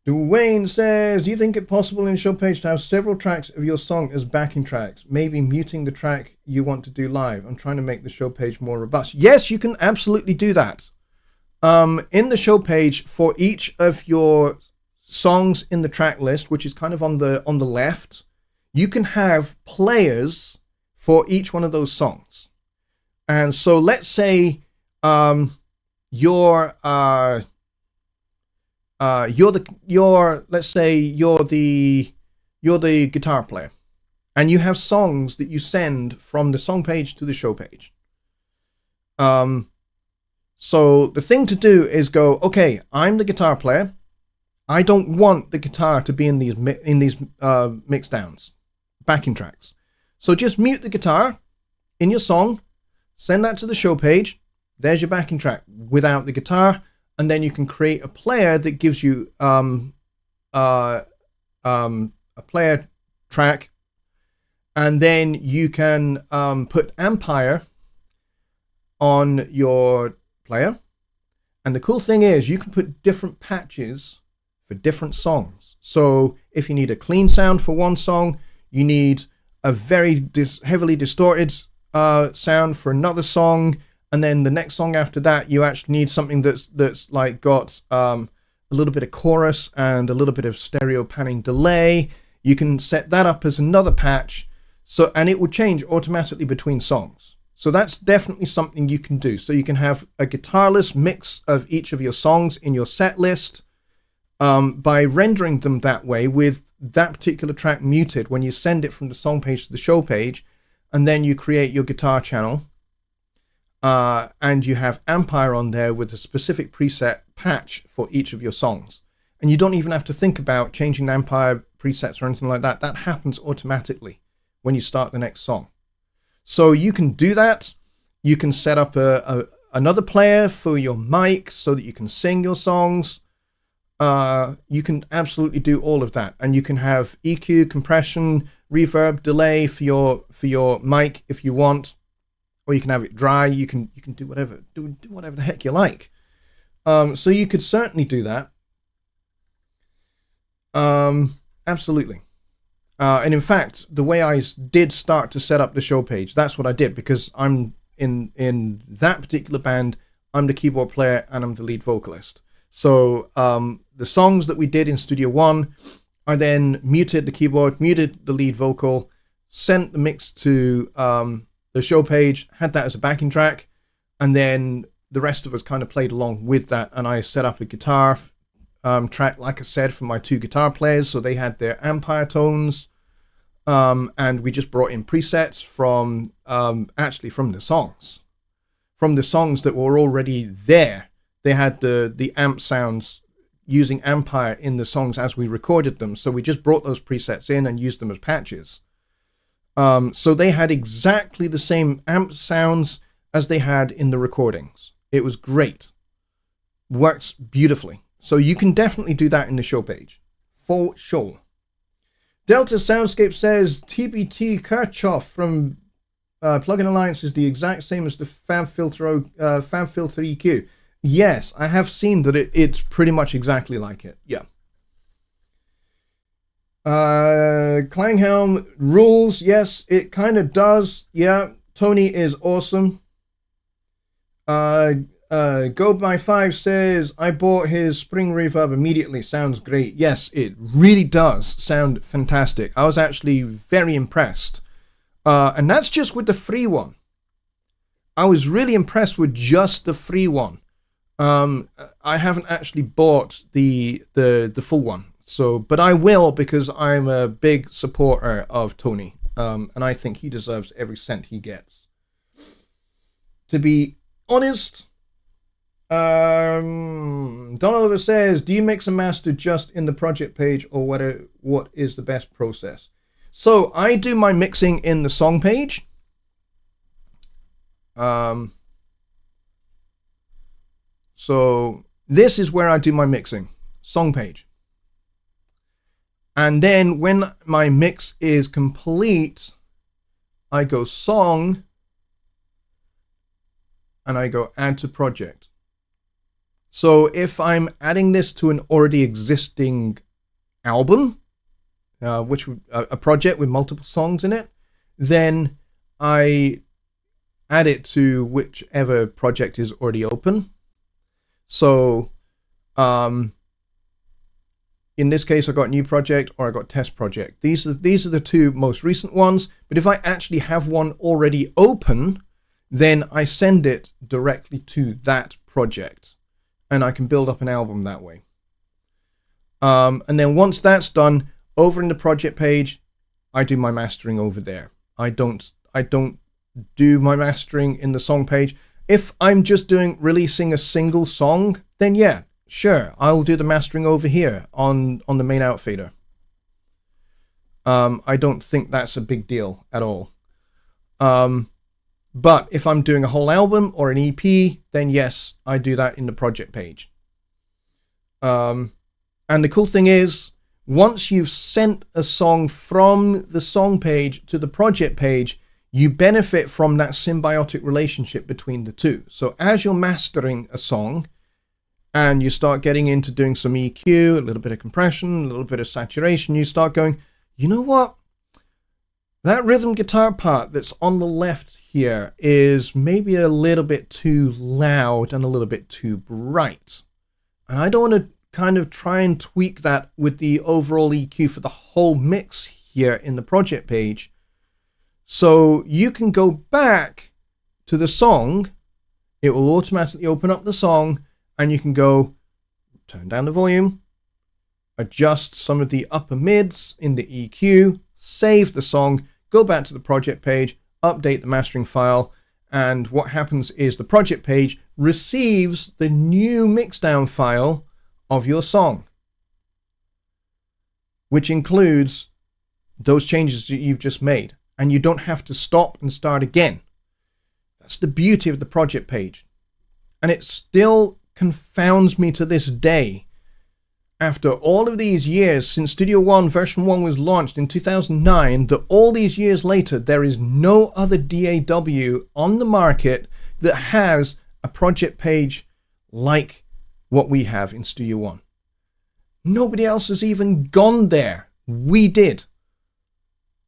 Dwayne says, do you think it possible in show page to have several tracks of your song as backing tracks? Maybe muting the track you want to do live. I'm trying to make the show page more robust. Yes, you can absolutely do that. In the show page for each of your songs in the track list, which is kind of on the left, you can have players for each one of those songs. And so let's say you're the guitar player, and you have songs that you send from the song page to the show page. So the thing to do is go, okay, I'm the guitar player. I don't want the guitar to be in these mix downs, backing tracks. So just mute the guitar in your song, send that to the show page. There's your backing track without the guitar. And then you can create a player that gives you a player track, and then you can put Ampire on your player. And the cool thing is you can put different patches for different songs. So if you need a clean sound for one song, you need a very heavily distorted sound for another song. And then the next song after that, you actually need something that's like got a little bit of chorus and a little bit of stereo panning delay. You can set that up as another patch So, and it will change automatically between songs. So that's definitely something you can do. So you can have a guitarless mix of each of your songs in your set list by rendering them that way with that particular track muted when you send it from the song page to the show page, and then you create your guitar channel and you have Ampire on there with a specific preset patch for each of your songs. And you don't even have to think about changing the Ampire presets or anything like that. That happens automatically when you start the next song. So you can do that. You can set up another player for your mic so that you can sing your songs. You can absolutely do all of that. And you can have EQ, compression, reverb, delay for your mic if you want. Or you can have it dry. You can do whatever the heck you like. So you could certainly do that. Absolutely. And in fact, the way I did start to set up the show page, that's what I did, because I'm in that particular band, I'm the keyboard player and I'm the lead vocalist. So the songs that we did in Studio One, I then muted the keyboard, muted the lead vocal, sent the mix to the show page, had that as a backing track, and then the rest of us kind of played along with that. And I set up a guitar track, like I said, for my two guitar players, so they had their Ampire tones. And we just brought in presets from actually from the songs that were already there. They had the amp sounds using Ampire in the songs as we recorded them. So we just brought those presets in and used them as patches. So they had exactly the same amp sounds as they had in the recordings. It was great. Works beautifully. So you can definitely do that in the show page, for sure. Delta Soundscape says TBT Kirchhoff from Plugin Alliance is the exact same as the FabFilter EQ. Yes, I have seen that it's pretty much exactly like it. Yeah. Klanghelm rules. Yes, it kind of does. Yeah. Tony is awesome. Go by 5 says, I bought his spring reverb immediately. Sounds great. Yes, it really does sound fantastic. I was actually very impressed. And that's just with the free one. I was really impressed with just the free one. I haven't actually bought the full one. So, but I will, because I'm a big supporter of Tony. And I think he deserves every cent he gets. To be honest, Donovan says, do you mix and master just in the project page, or what is the best process? So I do my mixing in the song page. So this is where I do my mixing, song page. And then when my mix is complete, I go song and I go add to project. So if I'm adding this to an already existing album, which a project with multiple songs in it, then I add it to whichever project is already open. So in this case, I got new project or I got test project. These are the two most recent ones. But if I actually have one already open, then I send it directly to that project. And I can build up an album that way. And then once that's done, over in the project page, I do my mastering over there. I don't do my mastering in the song page. If I'm just releasing a single song, then yeah, sure, I'll do the mastering over here on the main outfader. I don't think that's a big deal at all. But if I'm doing a whole album or an EP, then yes, I do that in the project page. And the cool thing is, once you've sent a song from the song page to the project page, you benefit from that symbiotic relationship between the two. So as you're mastering a song and you start getting into doing some EQ, a little bit of compression, a little bit of saturation, you start going, you know what? That rhythm guitar part that's on the left here is maybe a little bit too loud and a little bit too bright. And I don't want to kind of try and tweak that with the overall EQ for the whole mix here in the project page. So you can go back to the song. It will automatically open up the song, and you can go turn down the volume, adjust some of the upper mids in the EQ, save the song, go back to the project page, update the mastering file, and what happens is the project page receives the new mixdown file of your song, which includes those changes that you've just made, and you don't have to stop and start again. That's the beauty of the project page. And it still confounds me to this day, after all of these years since Studio One version 1 was launched in 2009, that all these years later there is no other DAW on the market that has a project page like what we have in Studio One. Nobody else has even gone there. We did.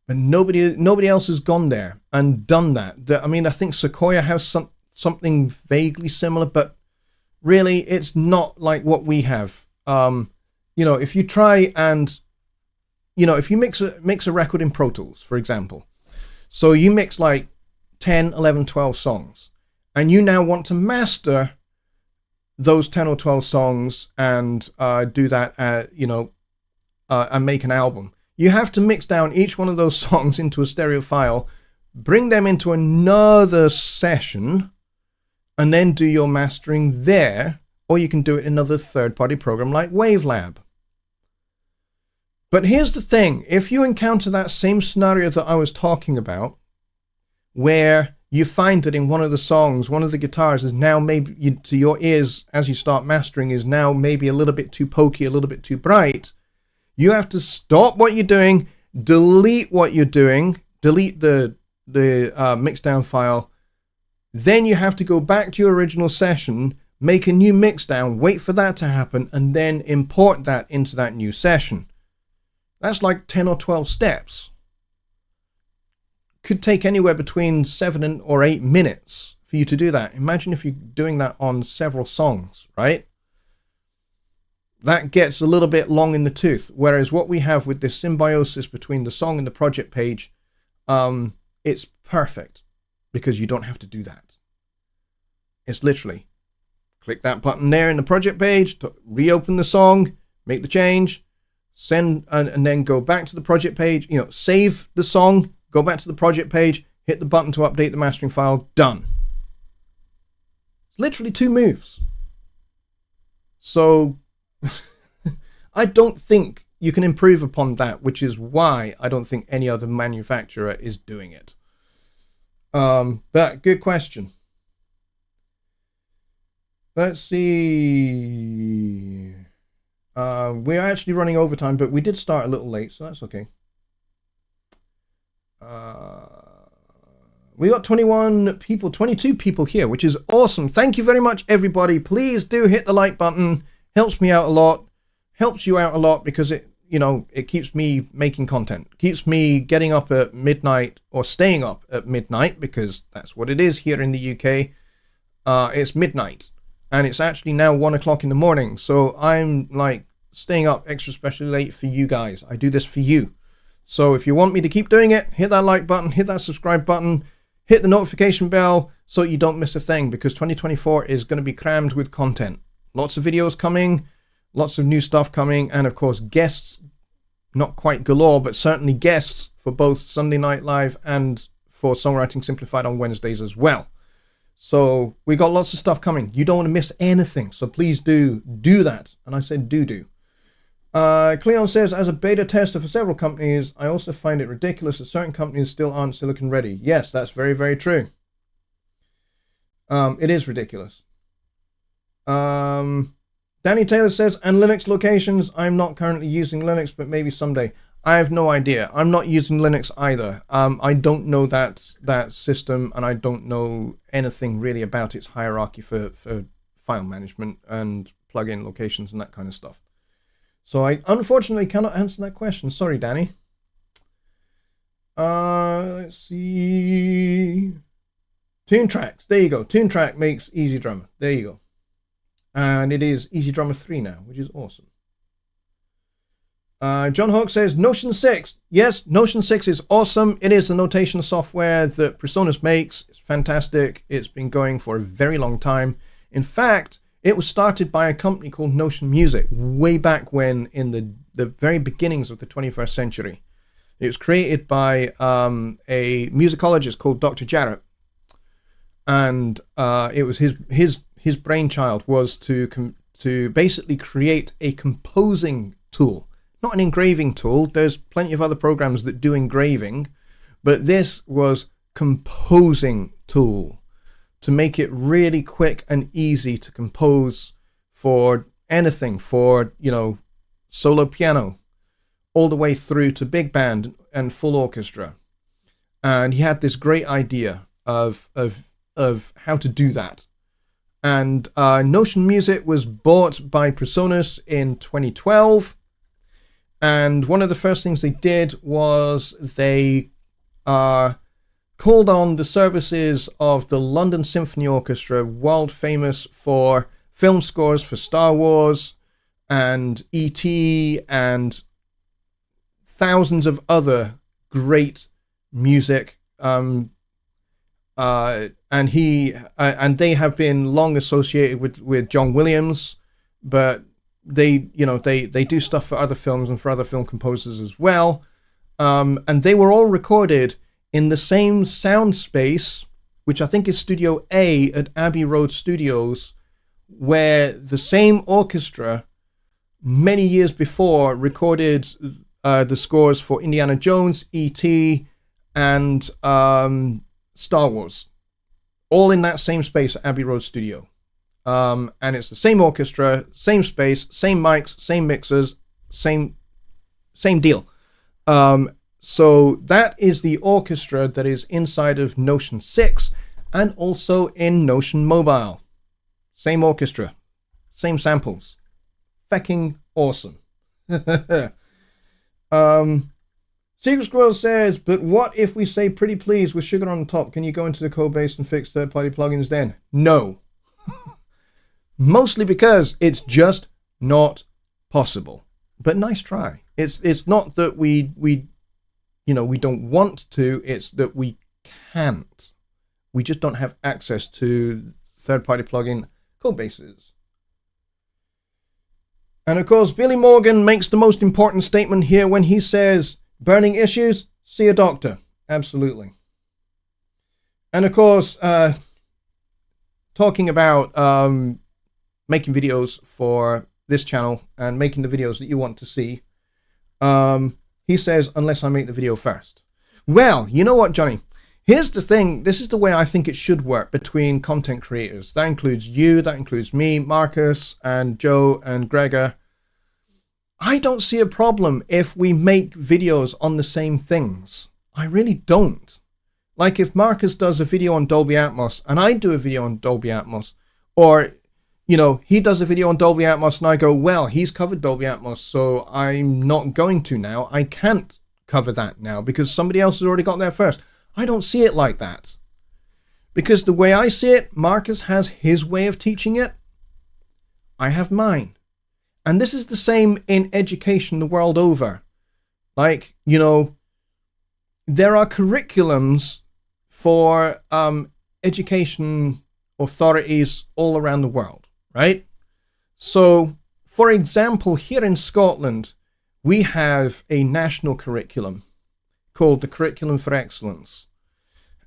But nobody else has gone there and done that. I mean, I think Sequoia has something vaguely similar, but really it's not like what we have. If you try and, if you mix a record in Pro Tools, for example, so you mix like 10, 11, 12 songs, and you now want to master those 10 or 12 songs and do that, and make an album. You have to mix down each one of those songs into a stereo file, bring them into another session, and then do your mastering there, or you can do it in another third-party program like Wavelab. But here's the thing, if you encounter that same scenario that I was talking about, where you find that in one of the songs, one of the guitars is now maybe, to your ears as you start mastering, is now maybe a little bit too pokey, a little bit too bright, you have to stop what you're doing, delete what you're doing, delete the mixdown file, then you have to go back to your original session, make a new mixdown, wait for that to happen, and then import that into that new session. That's like 10 or 12 steps. Could take anywhere between 7 or 8 minutes for you to do that. Imagine if you're doing that on several songs, right? That gets a little bit long in the tooth. Whereas what we have with this symbiosis between the song and the project page, it's perfect because you don't have to do that. It's literally click that button there in the project page to reopen the song, make the change, send, and then go back to the project page, save the song, go back to the project page, hit the button to update the mastering file, done. Literally 2 moves. So I don't think you can improve upon that, which is why I don't think any other manufacturer is doing it. But good question. Let's see. We're actually running overtime, but we did start a little late, so that's okay. We got 21 people, 22 people here, which is awesome. Thank you very much, everybody. Please do hit the like button. Helps me out a lot. Helps you out a lot because it keeps me making content. Keeps me getting up at midnight or staying up at midnight because that's what it is here in the UK. It's midnight and it's actually now 1 o'clock in the morning. So I'm like staying up extra specially late for you guys. I do this for you. So if you want me to keep doing it, hit that like button, hit that subscribe button, hit the notification bell so you don't miss a thing because 2024 is going to be crammed with content. Lots of videos coming, lots of new stuff coming, and of course guests, not quite galore, but certainly guests for both Sunday Night Live and for Songwriting Simplified on Wednesdays as well. So we got lots of stuff coming. You don't want to miss anything, so please do that. And I said do. Cleon says, as a beta tester for several companies, I also find it ridiculous that certain companies still aren't silicon ready. Yes, that's very, very true. It is ridiculous. Danny Taylor says, and Linux locations. I'm not currently using Linux, but maybe someday. I have no idea. I'm not using Linux either. I don't know that system, and I don't know anything really about its hierarchy for file management and plugin locations and that kind of stuff. So I unfortunately cannot answer that question. Sorry, Danny. Let's see. Toontracks. There you go. Toontrack makes Easy Drummer. There you go. And it is Easy Drummer 3 now, which is awesome. John Hawk says, Notion 6. Yes, Notion 6 is awesome. It is the notation software that Presonus makes. It's fantastic. It's been going for a very long time. In fact, it was started by a company called Notion Music way back when, in the very beginnings of the 21st century. It was created by a musicologist called Dr. Jarrett. And it was his brainchild was to basically create a composing tool. Not an engraving tool. There's plenty of other programs that do engraving, but this was composing tool to make it really quick and easy to compose for anything, for, solo piano, all the way through to big band and full orchestra. And he had this great idea of how to do that. And Notion Music was bought by Presonus in 2012. And one of the first things they did was they called on the services of the London Symphony Orchestra, world famous for film scores for Star Wars and E.T. and thousands of other great music. And they have been long associated with John Williams, but they do stuff for other films and for other film composers as well. And they were all recorded in the same sound space, which I think is Studio A at Abbey Road Studios, where the same orchestra many years before recorded the scores for Indiana Jones, E.T., and Star Wars. All in that same space at Abbey Road Studio. And it's the same orchestra, same space, same mics, same mixers, same deal. So that is the orchestra that is inside of Notion 6 and also in Notion Mobile. Same orchestra, same samples. Fecking awesome. Secret Squirrel says, but what if we say pretty please with sugar on the top? Can you go into the code base and fix third-party plugins then? No. Mostly because it's just not possible. But nice try. It's not that we don't want to, it's that we can't. We just don't have access to third-party plugin code bases. And of course, Billy Morgan makes the most important statement here when he says, burning issues, see a doctor. Absolutely. And of course, talking about making videos for this channel and making the videos that you want to see, he says, unless I make the video first. Well, you know what, Johnny? Here's the thing. This is the way I think it should work between content creators. That includes you, that includes me, Marcus, and Joe, and Gregor. I don't see a problem if we make videos on the same things. I really don't. Like if Marcus does a video on Dolby Atmos and I do a video on Dolby Atmos, or he does a video on Dolby Atmos and I go, well, he's covered Dolby Atmos, so I'm not going to now. I can't cover that now because somebody else has already got there first. I don't see it like that. Because the way I see it, Marcus has his way of teaching it. I have mine. And this is the same in education the world over. Like, there are curriculums for education authorities all around the world, right? So, for example, here in Scotland, we have a national curriculum called the Curriculum for Excellence.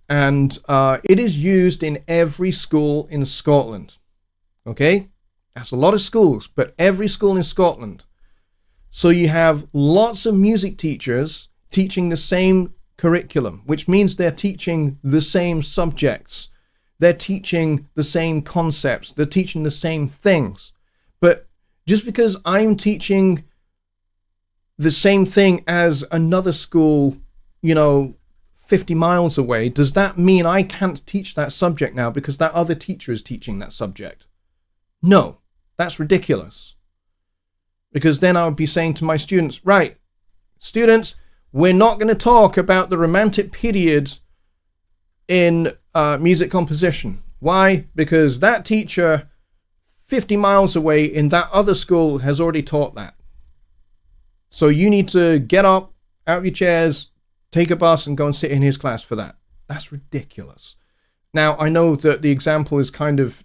And it is used in every school in Scotland. Okay? That's a lot of schools, but every school in Scotland. So you have lots of music teachers teaching the same curriculum, which means they're teaching the same subjects. They're teaching the same concepts. They're teaching the same things. But just because I'm teaching the same thing as another school, 50 miles away, does that mean I can't teach that subject now because that other teacher is teaching that subject? No, that's ridiculous. Because then I would be saying to my students, right, students, we're not going to talk about the Romantic period in music composition. Why? Because that teacher 50 miles away in that other school has already taught that. So you need to get up out of your chairs, take a bus, and go and sit in his class for that. That's ridiculous. Now, I know that the example is kind of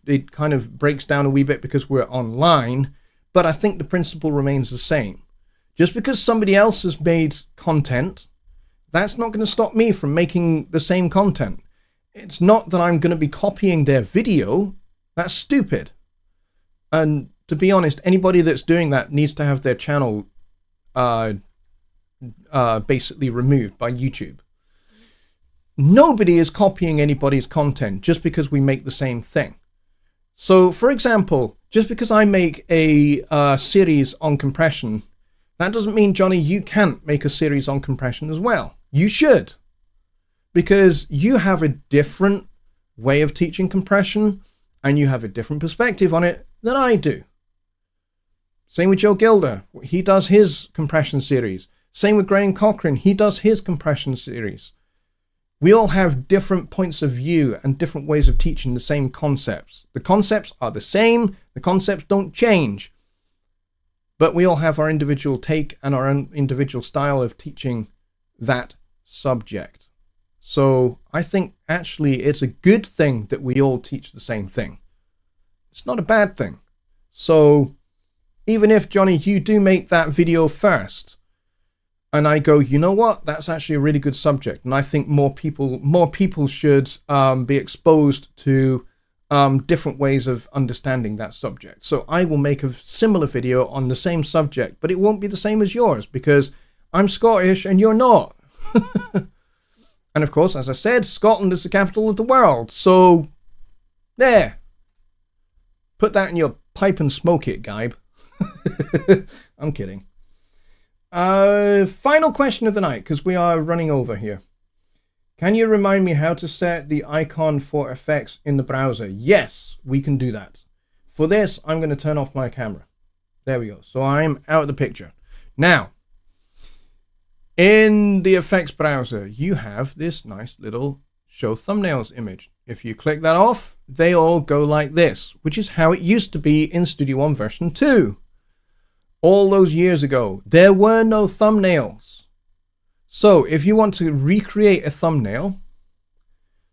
breaks down a wee bit because we're online, but I think the principle remains the same. Just because somebody else has made content, that's not going to stop me from making the same content. It's not that I'm going to be copying their video. That's stupid. And to be honest, anybody that's doing that needs to have their channel basically removed by YouTube. Nobody is copying anybody's content just because we make the same thing. So, for example, just because I make a series on compression, that doesn't mean, Johnny, you can't make a series on compression as well. You should. Because you have a different way of teaching compression and you have a different perspective on it than I do. Same with Joe Gilder. He does his compression series. Same with Graham Cochran. He does his compression series. We all have different points of view and different ways of teaching the same concepts. The concepts are the same. The concepts don't change. But we all have our individual take and our own individual style of teaching that subject. So I think actually it's a good thing that we all teach the same thing. It's not a bad thing. So even if, Johnny, you do make that video first, and I go, you know what? That's actually a really good subject, and I think more people should be exposed to different ways of understanding that subject. So I will make a similar video on the same subject, but it won't be the same as yours because I'm Scottish and you're not. And of course, as I said, Scotland is the capital of the world. So there, put that in your pipe and smoke it, Gaib. I'm kidding. Final question of the night, because we are running over here. Can you remind me how to set the icon for effects in the browser? Yes, we can do that. For this, I'm going to turn off my camera. There we go. So I'm out of the picture. Now, in the effects browser, you have this nice little show thumbnails image. If you click that off, they all go like this, which is how it used to be in Studio One version 2. All those years ago, there were no thumbnails. So if you want to recreate a thumbnail,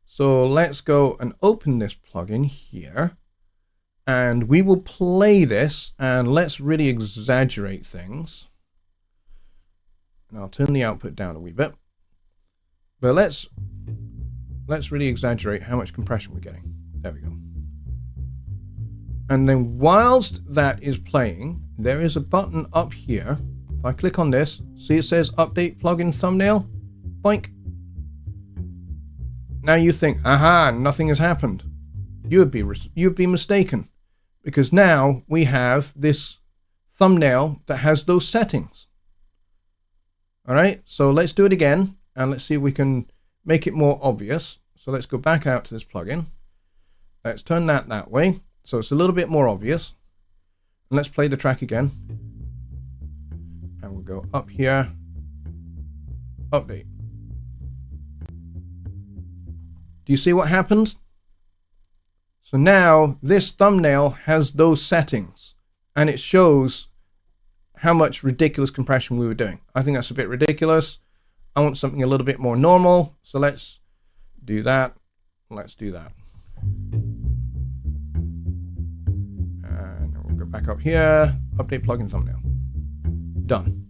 so let's go and open this plugin here, and we will play this, and let's really exaggerate things. And I'll turn the output down a wee bit, but let's really exaggerate how much compression we're getting. There we go. And then whilst that is playing, there is a button up here. If I click on this, see it says update plugin thumbnail. Boink. Now you think, aha, nothing has happened. You would be mistaken, because now we have this thumbnail that has those settings. All right, so let's do it again, and let's see if we can make it more obvious. So let's go back out to this plugin. Let's turn that way, so it's a little bit more obvious. And let's play the track again. And we'll go up here, update. Do you see what happened? So now this thumbnail has those settings, and it shows how much ridiculous compression we were doing. I think that's a bit ridiculous. I want something a little bit more normal. So let's do that. Let's do that. And we'll go back up here, update plugin thumbnail. Done.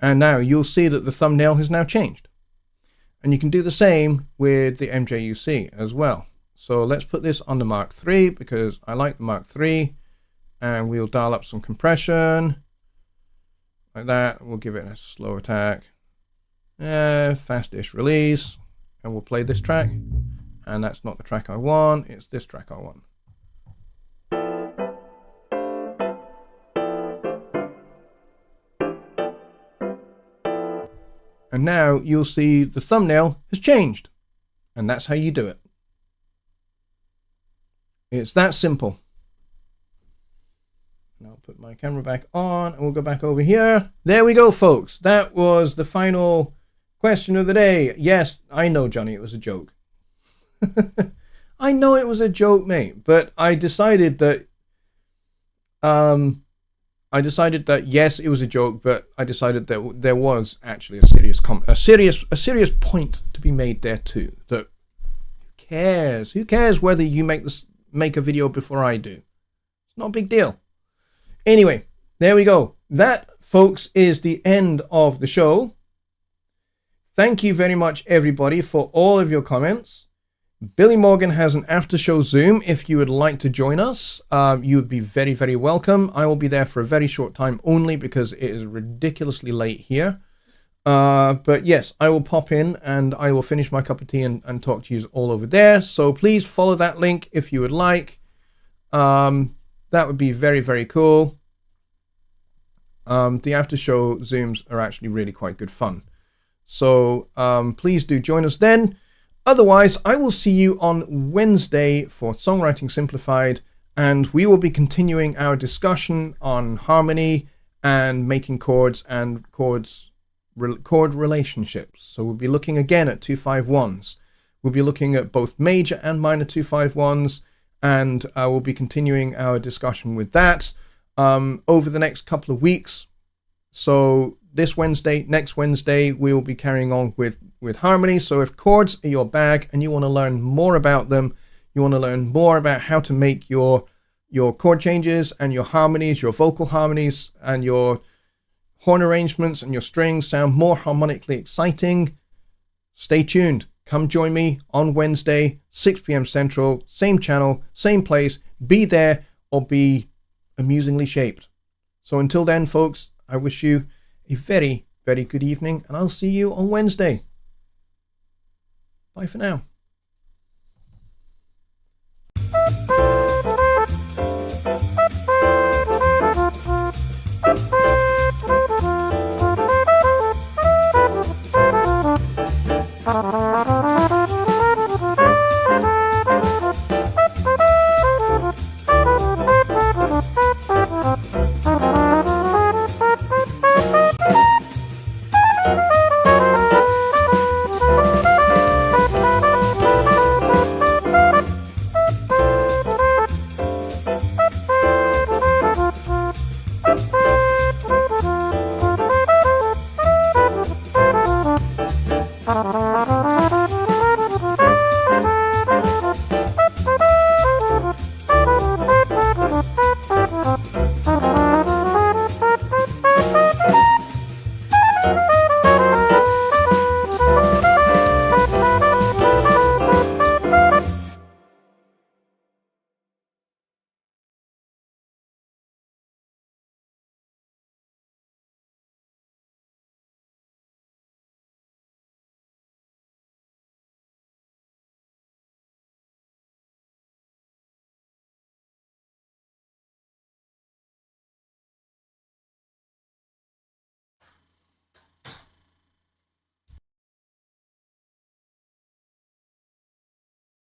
And now you'll see that the thumbnail has now changed. And you can do the same with the MJUC as well. So let's put this on the Mark III because I like the Mark III. And we'll dial up some compression. Like that. We'll give it a slow attack. Fast-ish release. And we'll play this track. And that's not the track I want. It's this track I want. And now you'll see the thumbnail has changed. And that's how you do it. It's that simple. And I'll put my camera back on and we'll go back over here. There we go, folks. That was the final question of the day. Yes, I know, Johnny, it was a joke. I know it was a joke, mate. But I decided that I decided that yes, it was a joke, but I decided that there was actually a serious point to be made there too. That who cares whether you make a video before I do? It's not a big deal. Anyway, there we go. That, folks, is the end of the show. Thank you very much, everybody, for all of your comments. Billy Morgan has an after show Zoom. If you would like to join us, you would be very, very welcome. I will be there for a very short time only because it is ridiculously late here. But yes, I will pop in and I will finish my cup of tea and talk to you all over there. So please follow that link if you would like. That would be very, very cool. The after show Zooms are actually really quite good fun. So please do join us then. Otherwise, I will see you on Wednesday for Songwriting Simplified, and we will be continuing our discussion on harmony and making chords and chord relationships. So we'll be looking again at 2-5-1s. We'll be looking at both major and minor 2-5-1s, and we'll be continuing our discussion with that over the next couple of weeks. So this Wednesday, next Wednesday, we will be carrying on with harmony. So if chords are your bag and you want to learn more about them, you want to learn more about how to make your chord changes and your harmonies, your vocal harmonies and your horn arrangements and your strings sound more harmonically exciting, stay tuned. Come join me on Wednesday, 6 p.m. Central, same channel, same place. Be there or be amusingly shaped. So until then, folks, I wish you a very, very good evening, and I'll see you on Wednesday. Bye for now.